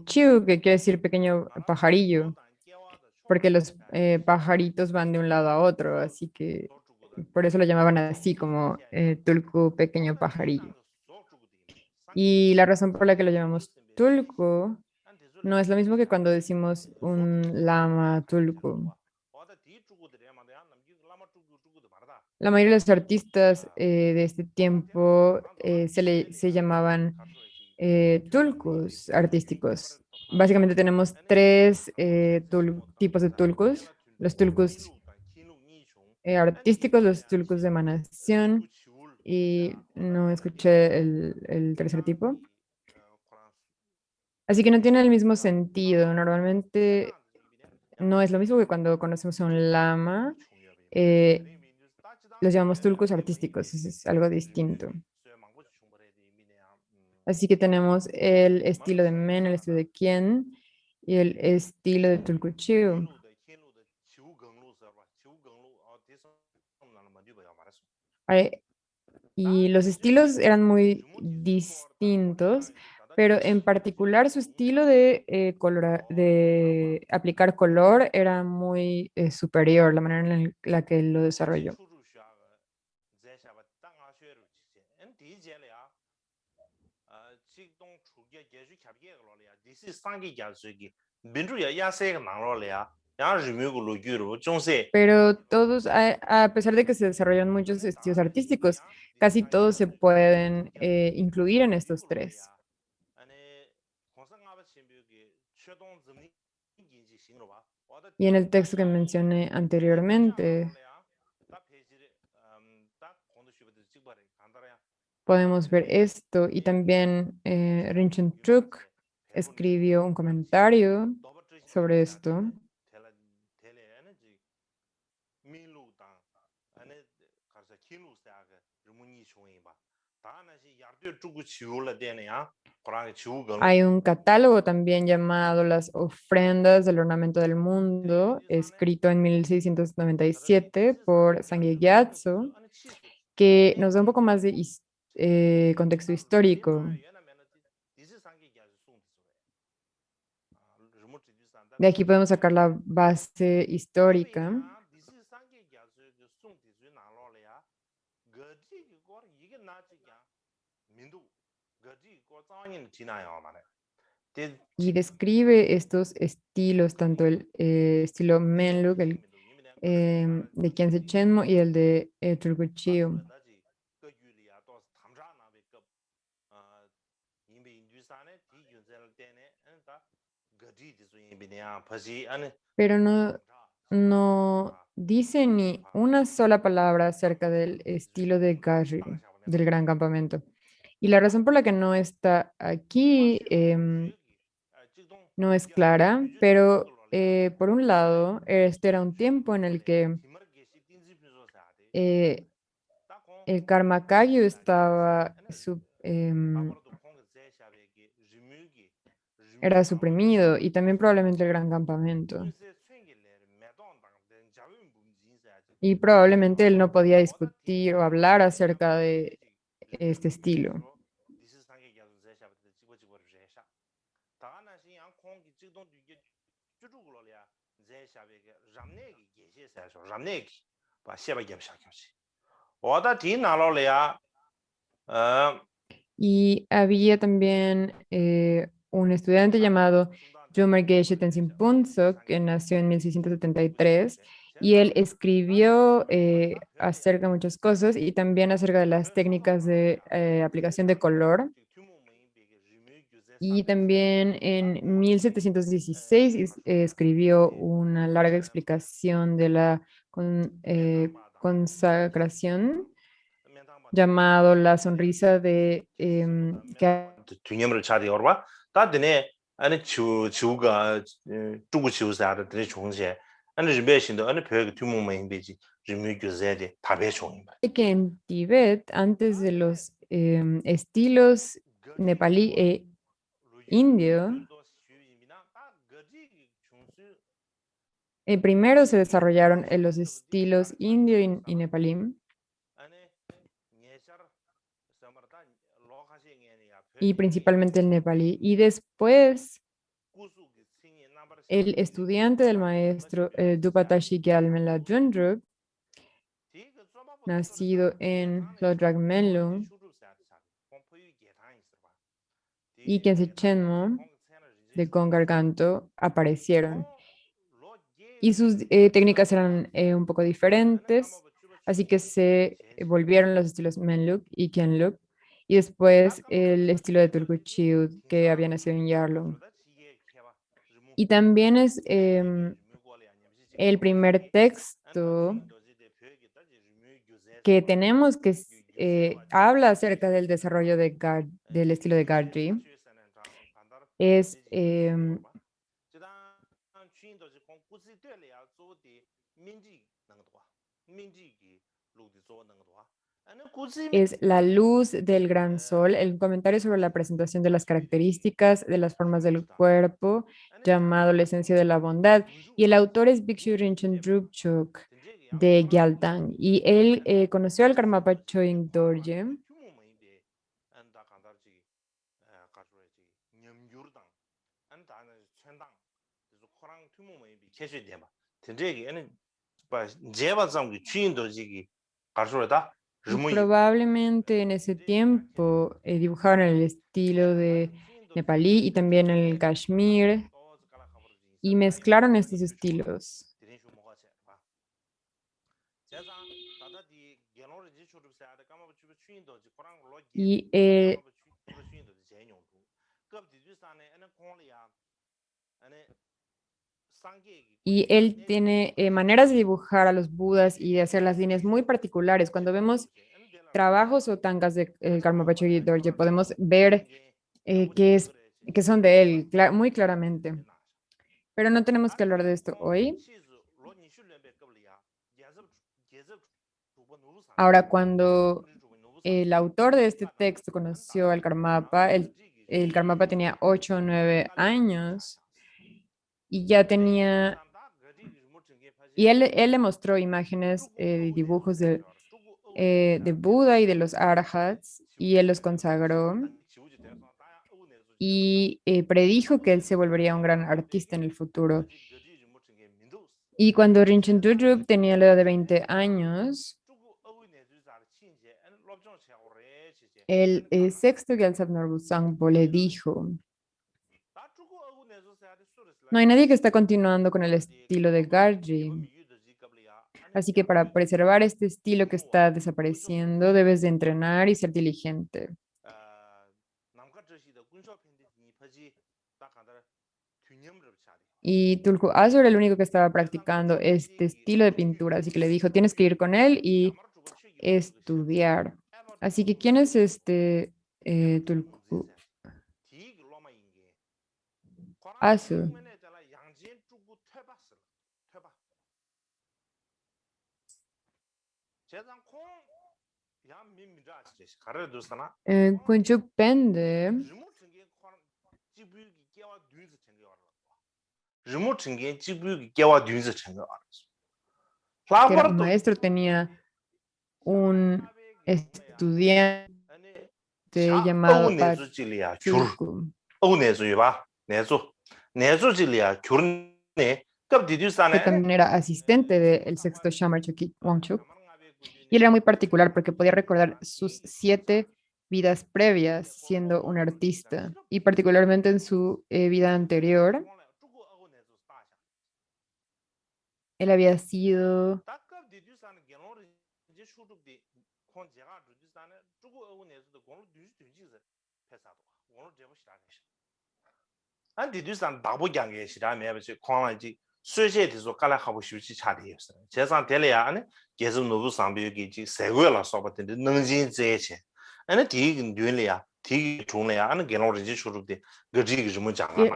chiu, que quiere decir pequeño pajarillo, porque los pajaritos van de un lado a otro, así que por eso lo llamaban así, como tulku, pequeño pajarillo. Y la razón por la que lo llamamos tulku no es lo mismo que cuando decimos un lama tulku. La mayoría de los artistas de este tiempo se llamaban tulkus artísticos. Básicamente tenemos tres tipos de tulkus. Los tulkus artísticos, los tulkus de emanación y no escuché el tercer tipo. Así que no tiene el mismo sentido. Normalmente no es lo mismo que cuando conocemos a un lama. eh, los llamamos tulkus artísticos, eso es algo distinto. Así que tenemos el estilo de Men, el estilo de Kien y el estilo de Tulku Chiu. Ay, y los estilos eran muy distintos, pero en particular su estilo de, de aplicar color era muy superior, la manera en la que lo desarrolló. Pero todos, a pesar de que se desarrollan muchos estilos artísticos, casi todos se pueden incluir en estos tres. Y en el texto que mencioné anteriormente, podemos ver esto. Y también Rinchen Truk escribió un comentario sobre esto. Hay un catálogo también llamado Las ofrendas del ornamento del mundo, escrito en 1697 por Sangye Gyatso, que nos da un poco más de contexto histórico. De aquí podemos sacar la base histórica. Y describe estos estilos, tanto el estilo Menluk, el de Khyentse Chenmo y el de Tulku-Chil. Pero no dice ni una sola palabra acerca del estilo de Gari, del Gran Campamento. Y la razón por la que no está aquí no es clara, pero por un lado, este era un tiempo en el que eh, el Karma Kagyu estaba era suprimido y también probablemente el Gran Campamento. Y probablemente él no podía discutir o hablar acerca de este estilo. Y había también un estudiante llamado Jomar Geshe Tenzin Punso, que nació en 1673, y él escribió acerca de muchas cosas y también acerca de las técnicas de aplicación de color. Y también en 1716 escribió una larga explicación de la consagración llamado La sonrisa de que 균형을 차리 얼마 다 되네 아니 주가 주고 지우사를 되게 좋은데 아니 리베신도 아니 별 규모만 되지 리뮤 교재에 답해 좋은 거 que en Tibet, antes de los estilos nepalí e indio, primero se desarrollaron los estilos indio y nepalí, y principalmente el nepalí. Y después, el estudiante del maestro Dupatashi Gyalmela Junrup, nacido en Lodrakmenlung, y Khyentse Chenmo de Gongarganto aparecieron. Y sus técnicas eran un poco diferentes, así que se volvieron los estilos Menluk y Khenluk, y después el estilo de Turkuchiud que había nacido en Yarlung. Y también es el primer texto que tenemos que habla acerca del desarrollo del estilo de Gardji. Es es la luz del gran sol, el comentario sobre la presentación de las características de las formas del cuerpo, llamado La esencia de la bondad. Y el autor es Bhikshu Rinchen Drupchuk de Gyaltang. Y él conoció al Karmapa Choying Dorje. Y probablemente en ese tiempo dibujaban el estilo de nepalí y también el kashmir y mezclaron estos estilos. Y, eh, y él tiene maneras de dibujar a los budas y de hacer las líneas muy particulares. Cuando vemos trabajos o tangas de Karmapa y Dorje, podemos ver que, que son de él muy claramente. Pero no tenemos que hablar de esto hoy. Ahora, cuando el autor de este texto conoció al Karmapa, el Karmapa tenía 8 o 9 años y ya tenía, y él le mostró imágenes y dibujos de Buda y de los Arhats, y él los consagró y predijo que él se volvería un gran artista en el futuro. Y cuando Rinchen Drudrup tenía la edad de 20 años, el sexto Gyaltsab Norbu Sangpo le dijo: no hay nadie que está continuando con el estilo de Gardji. Así que para preservar este estilo que está desapareciendo, debes de entrenar y ser diligente. Y Tulku Azur era el único que estaba practicando este estilo de pintura, así que le dijo, tienes que ir con él y estudiar. Así que, ¿quién es este Tulku Azur? Kunchuk Pende que era un maestro, tenía un estudiante llamado Pachulku, que también era asistente del sexto Shamar Chokik Wangchuk. Y él era muy particular porque podía recordar sus 7 vidas previas siendo un artista y particularmente en su vida anterior, él había sido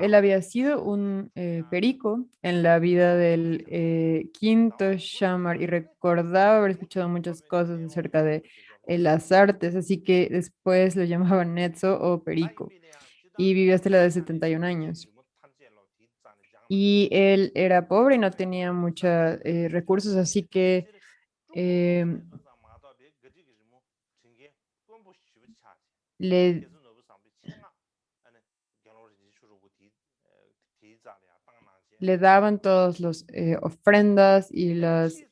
él había sido un perico en la vida del quinto Shamar y recordaba haber escuchado muchas cosas acerca de las artes, así que después lo llamaban Netzo o perico y vivió hasta la edad de 71 años. Y él era pobre y no tenía muchos recursos, así que eh, le, le daban todos los ofrendas y los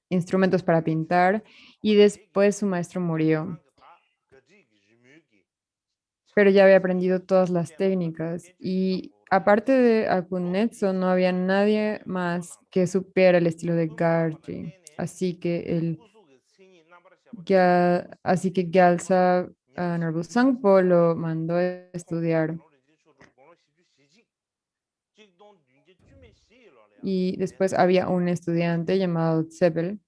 instrumentos para pintar, y después su maestro murió, pero ya había aprendido todas las técnicas. Y aparte de Akunetsu, no había nadie más que supiera el estilo de Gargi. Así que Gyaltsa Narvusangpo lo mandó a estudiar. Y después había un estudiante llamado Tsepel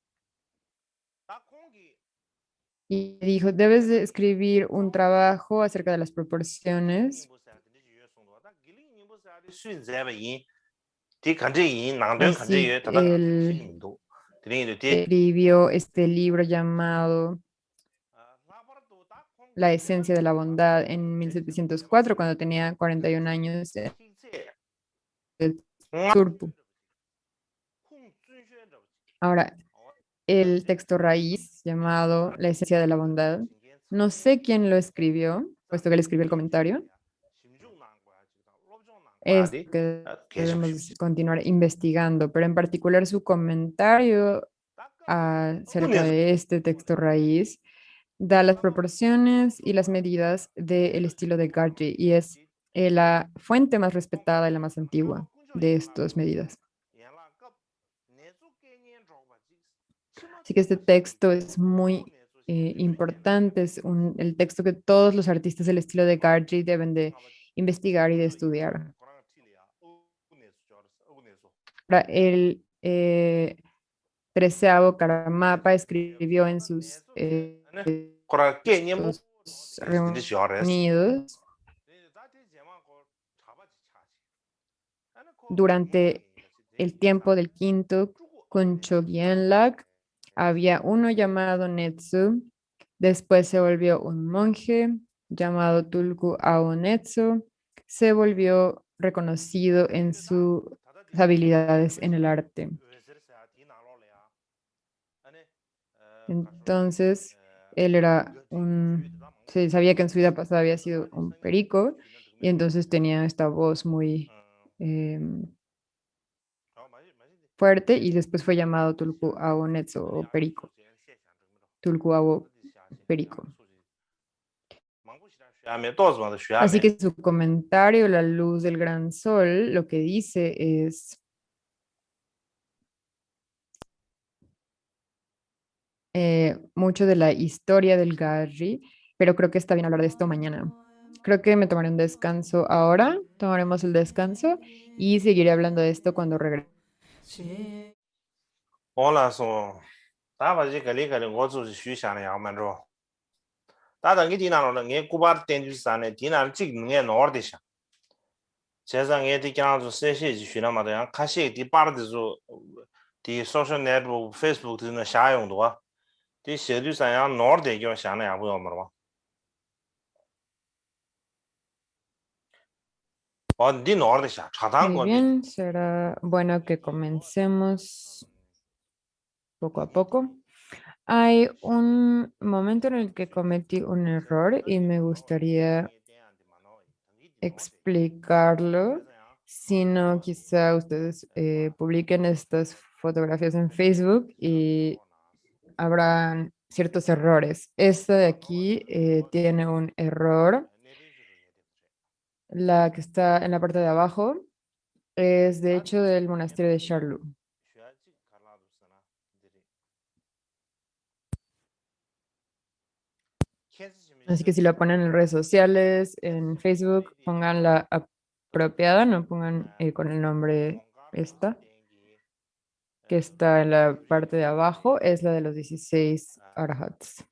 y dijo, debes de escribir un trabajo acerca de las proporciones. Así él escribió este libro llamado La esencia de la bondad en 1704, cuando tenía 41 años de Turpu. Ahora, el texto raíz llamado La esencia de la bondad, no sé quién lo escribió, puesto que él escribió el comentario. Es que debemos continuar investigando, pero en particular su comentario acerca de este texto raíz da las proporciones y las medidas del estilo de Gargi y es la fuente más respetada y la más antigua de estas medidas. Así que este texto es muy importante, es el texto que todos los artistas del estilo de Gargi deben de investigar y de estudiar. Ahora, el 13º Karamapa escribió en sus textos reunidos durante el tiempo del quinto Kuncho Gyenlak. Había uno llamado Netsu, después se volvió un monje llamado Tulku Aonetsu, se volvió reconocido en sus habilidades en el arte. Entonces, él se sabía que en su vida pasada había sido un perico y entonces tenía esta voz muy fuerte y después fue llamado Tulku Aonetsu o perico. Tulku Ao perico. Así que su comentario, La luz del gran sol, lo que dice es mucho de la historia del Garri, pero creo que está bien hablar de esto mañana. Creo que me tomaré un descanso ahora, tomaremos el descanso y seguiré hablando de esto cuando regrese. Hola, so. Taba ji gali gali ngozu ji xu xiang yang man zhuo. Da da ngi di na lo ngi gu ba den ju san ne di na ji ngi nor de xiang. Che zang ngi di jiang zu se xie ji xu na ma de yang ka xie di ba de zu di social network Facebook de na xia yong duo. Di xie ju san yang nor de yo xiang na ya bu yo ma lo. Oh, di nor de xia, cha dang Muy guo bi. bien, será bueno que comencemos poco a poco. Hay un momento en el que cometí un error y me gustaría explicarlo, si no, quizá ustedes publiquen estas fotografías en Facebook y habrán ciertos errores. Esta de aquí tiene un error. La que está en la parte de abajo es de hecho del monasterio de Charloux. Así que si la ponen en redes sociales, en Facebook, pongan la apropiada, no pongan con el nombre esta, que está en la parte de abajo, es la de los 16 arhats.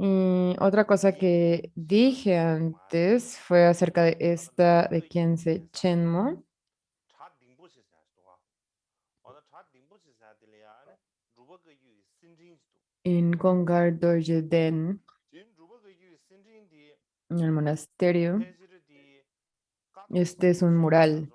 Y otra cosa que dije antes fue acerca de esta de Khyentse Chenmo. En Kongar Dorje Den, en el monasterio. Este es un mural.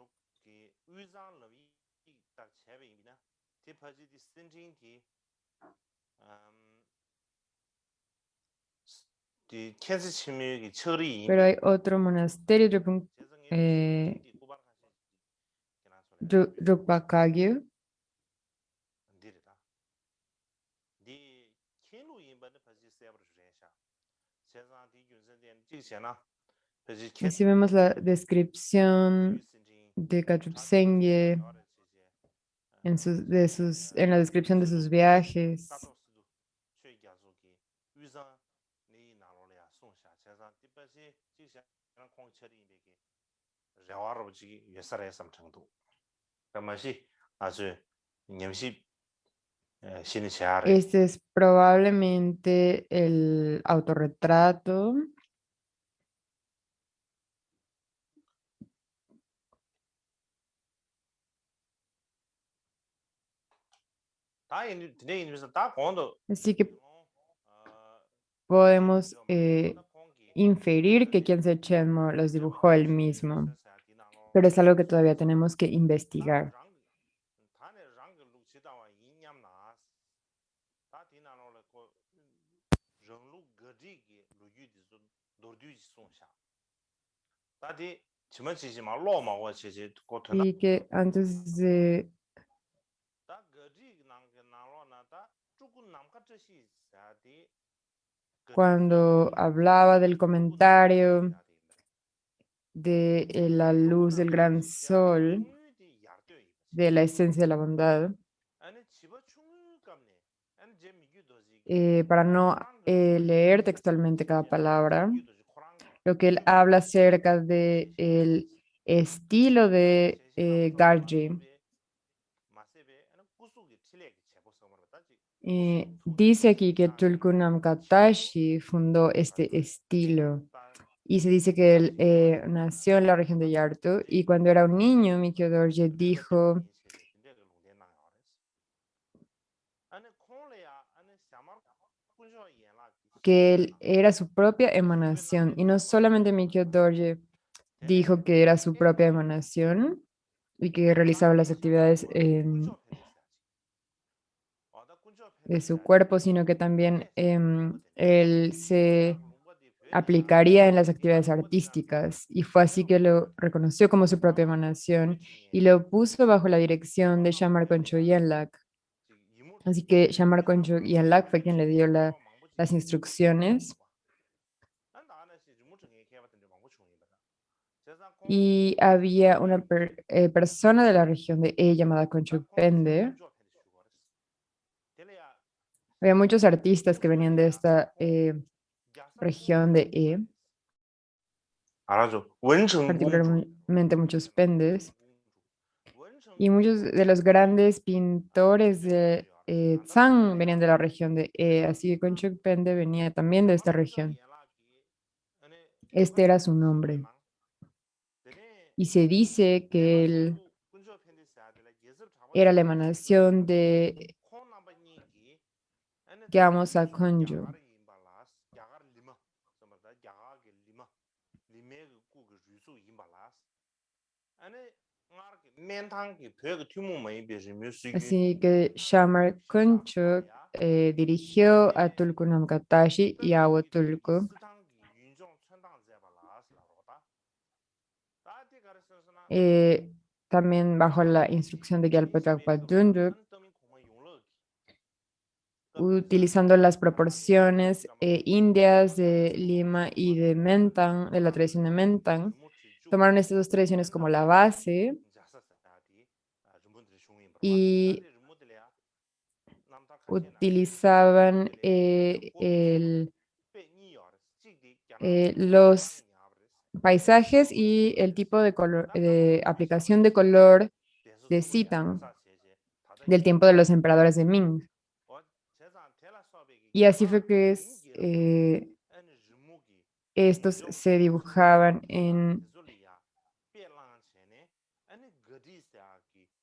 이 캔스 침묵이 처리 Pero 임베 hay otro monasterio, 재정에 eh, 딘디 고발하시 그나 소리 Drupakagyu, 안디르다 디 켄루 임바데 파지 세브르 주레샤 세상 디 균선된 지시나 파지 켄 así vemos la descripción de Katrutsengye en la descripción de sus viajes. Este es probablemente el autorretrato. Así que podemos inferir que Khyentse Chenmo los dibujó él mismo, pero es algo que todavía tenemos que investigar. Y que antes de cuando hablaba del comentario de la luz del gran sol, de la esencia de la bondad, para no leer textualmente cada palabra, lo que él habla acerca de el estilo de Gargi. Dice aquí que Tulkunam Katashi fundó este estilo y se dice que él nació en la región de Yartu y cuando era un niño, Mikyo Dorje dijo que él era su propia emanación y no solamente Mikyo Dorje dijo que era su propia emanación y que realizaba las actividades de su cuerpo, sino que también él se aplicaría en las actividades artísticas y fue así que lo reconoció como su propia emanación y lo puso bajo la dirección de Shamar Concho Yenlak. Así que Shamar Concho Yenlak fue quien le dio las instrucciones y había una persona de la región de E llamada Concho Pende. Había muchos artistas que venían de esta región de E, particularmente muchos pendes, y muchos de los grandes pintores de Tsang venían de la región de E, así que Conchuk Pende venía también de esta región. Este era su nombre. Y se dice que él era la emanación de Gyamsa Konjo. Así que Shamar Kunchuk dirigió a Tulku Katashi y a Tulku también bajo la instrucción de Gyalpo Dunduk, utilizando las proporciones indias de Lima y de Mentang, de la tradición de Mentang. Tomaron estas dos tradiciones como la base y utilizaban los paisajes y el tipo de, de aplicación de color de Sitang del tiempo de los emperadores de Ming. Y así fue que estos se dibujaban en...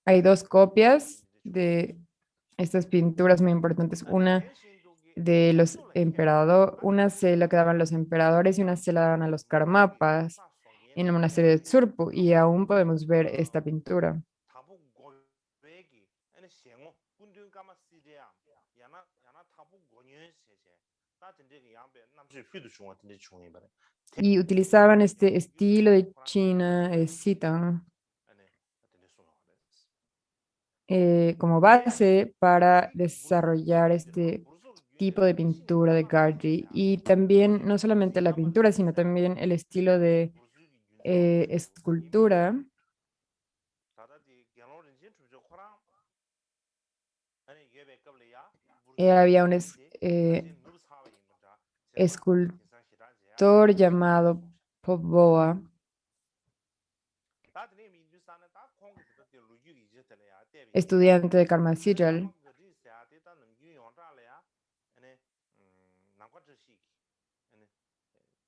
Hay dos copias de estas pinturas muy importantes. Una de los emperadores, una se la quedaban los emperadores y una se la daban a los karmapas en el monasterio de Tsurpu y aún podemos ver esta pintura. y utilizaban este estilo de China, Sita, como base para desarrollar este tipo de pintura de Gargi. Y también no solamente la pintura, sino también el estilo de escultura. Había un escultor llamado Poboa, estudiante de Karma Sigil.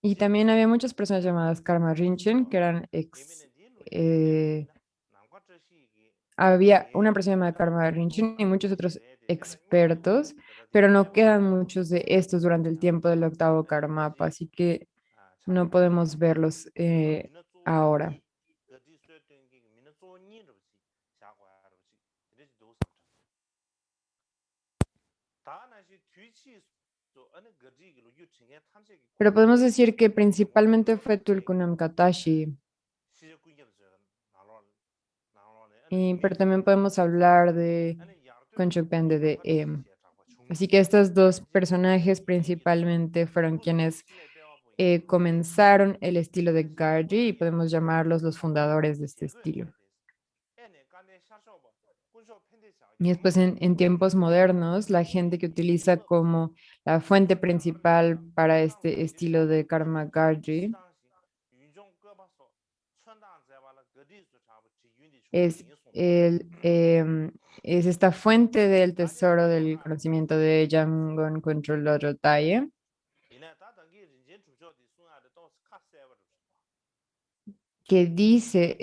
Y también había muchas personas llamadas Karma Rinchen, que eran había una persona llamada Karma Rinchen y muchos otros expertos, pero no quedan muchos de estos durante el tiempo del octavo Karmapa, así que no podemos verlos ahora. Pero podemos decir que principalmente fue Tulkunam Katashi, pero también podemos hablar de Conchopende de Em. Así que estos dos personajes principalmente fueron quienes comenzaron el estilo de Gargi y podemos llamarlos los fundadores de este estilo. Y después en tiempos modernos, la gente que utiliza como la fuente principal para este estilo de Karma Gargi es, es esta fuente del tesoro del conocimiento de Yangon Controllado Taye, que dice,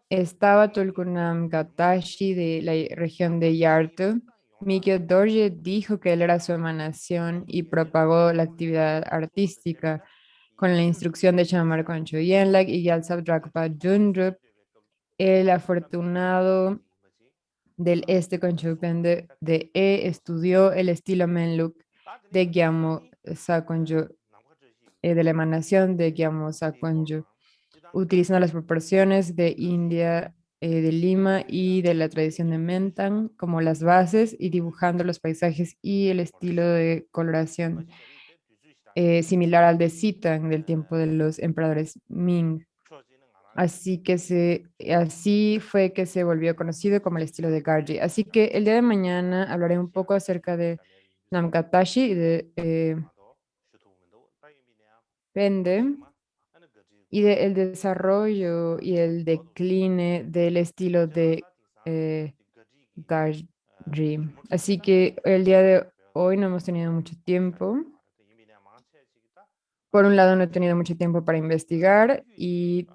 estaba Tulkunam Gatashi de la región de Yartu. Mikio Dorje dijo que él era su emanación y propagó la actividad artística con la instrucción de Chamar Concho Yenlag y Gyaltsab Drakpa Dundrup, el afortunado del este Conchopende de estudió el estilo Menluk de Gyamo Sakonjo, de la emanación de Gyamo Sakonjo, utilizando las proporciones de India, de Lima y de la tradición de Mentan como las bases y dibujando los paisajes y el estilo de coloración similar al de Sitan del tiempo de los emperadores Ming. Así fue que se volvió conocido como el estilo de Gargi. Así que el día de mañana hablaré un poco acerca de Namkatashi y de Pende y del desarrollo y el decline del estilo de Gargi. Así que el día de hoy no hemos tenido mucho tiempo. Por un lado, no he tenido mucho tiempo para investigar y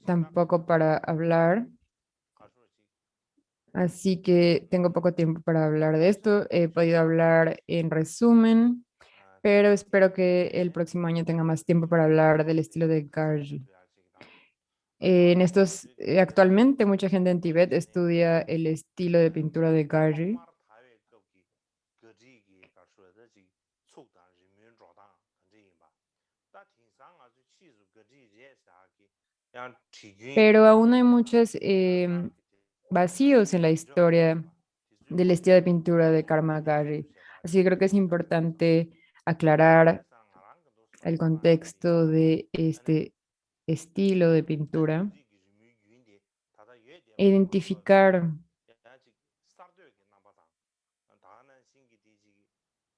tampoco para hablar. Así que tengo poco tiempo para hablar de esto. He podido hablar en resumen, pero espero que el próximo año tenga más tiempo para hablar del estilo de Gargi. Actualmente mucha gente en Tibet estudia el estilo de pintura de Gargi, pero aún hay muchos vacíos en la historia del estilo de pintura de Karma Gargi. Así que creo que es importante aclarar el contexto de este estilo de pintura, identificar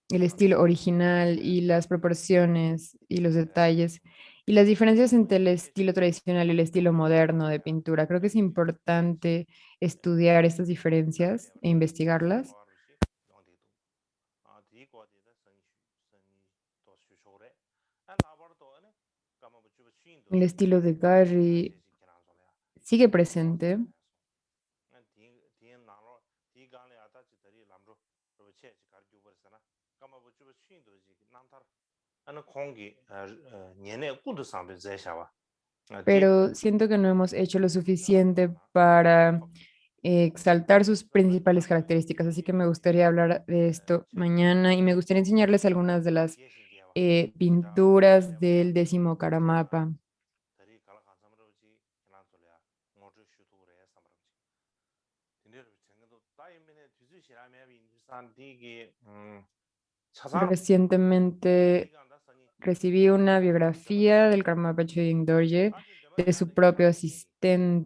el estilo original y las proporciones y los detalles y las diferencias entre el estilo tradicional y el estilo moderno de pintura. Creo que es importante estudiar estas diferencias e investigarlas. El estilo de Gary sigue presente, pero siento que no hemos hecho lo suficiente para exaltar sus principales características. Así que me gustaría hablar de esto mañana y me gustaría enseñarles algunas de las pinturas del décimo Karamapa. Recientemente recibí una biografía del Karmapa Chögyam Dorje de su propio asistente,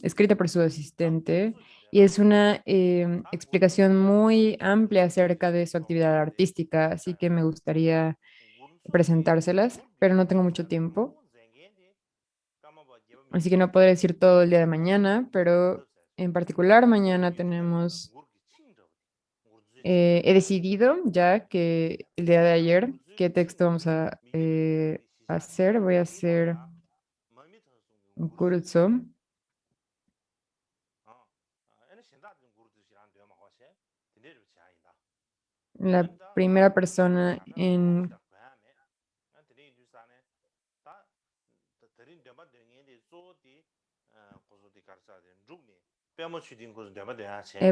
escrita por su asistente, y es una explicación muy amplia acerca de su actividad artística, así que me gustaría presentárselas, pero no tengo mucho tiempo, así que no podré decir todo el día de mañana, pero en particular mañana tenemos, he decidido ya que el día de ayer, qué texto vamos a hacer. Voy a hacer un curso. La primera persona en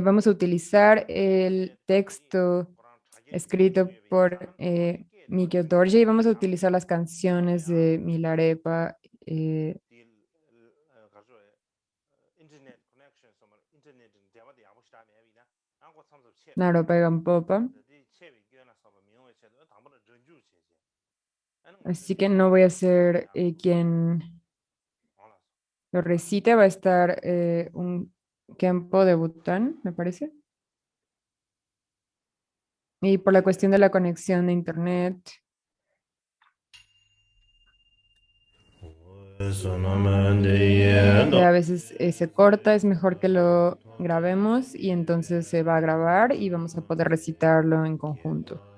vamos a utilizar el texto escrito por Mikio Dorje y vamos a utilizar las canciones de Milarepa, Naropa y Gampopa. Así que no voy a ser quien lo recite, va a estar un campo de Bután, me parece. Y por la cuestión de la conexión de internet, que a veces se corta, es mejor que lo grabemos y entonces se va a grabar y vamos a poder recitarlo en conjunto.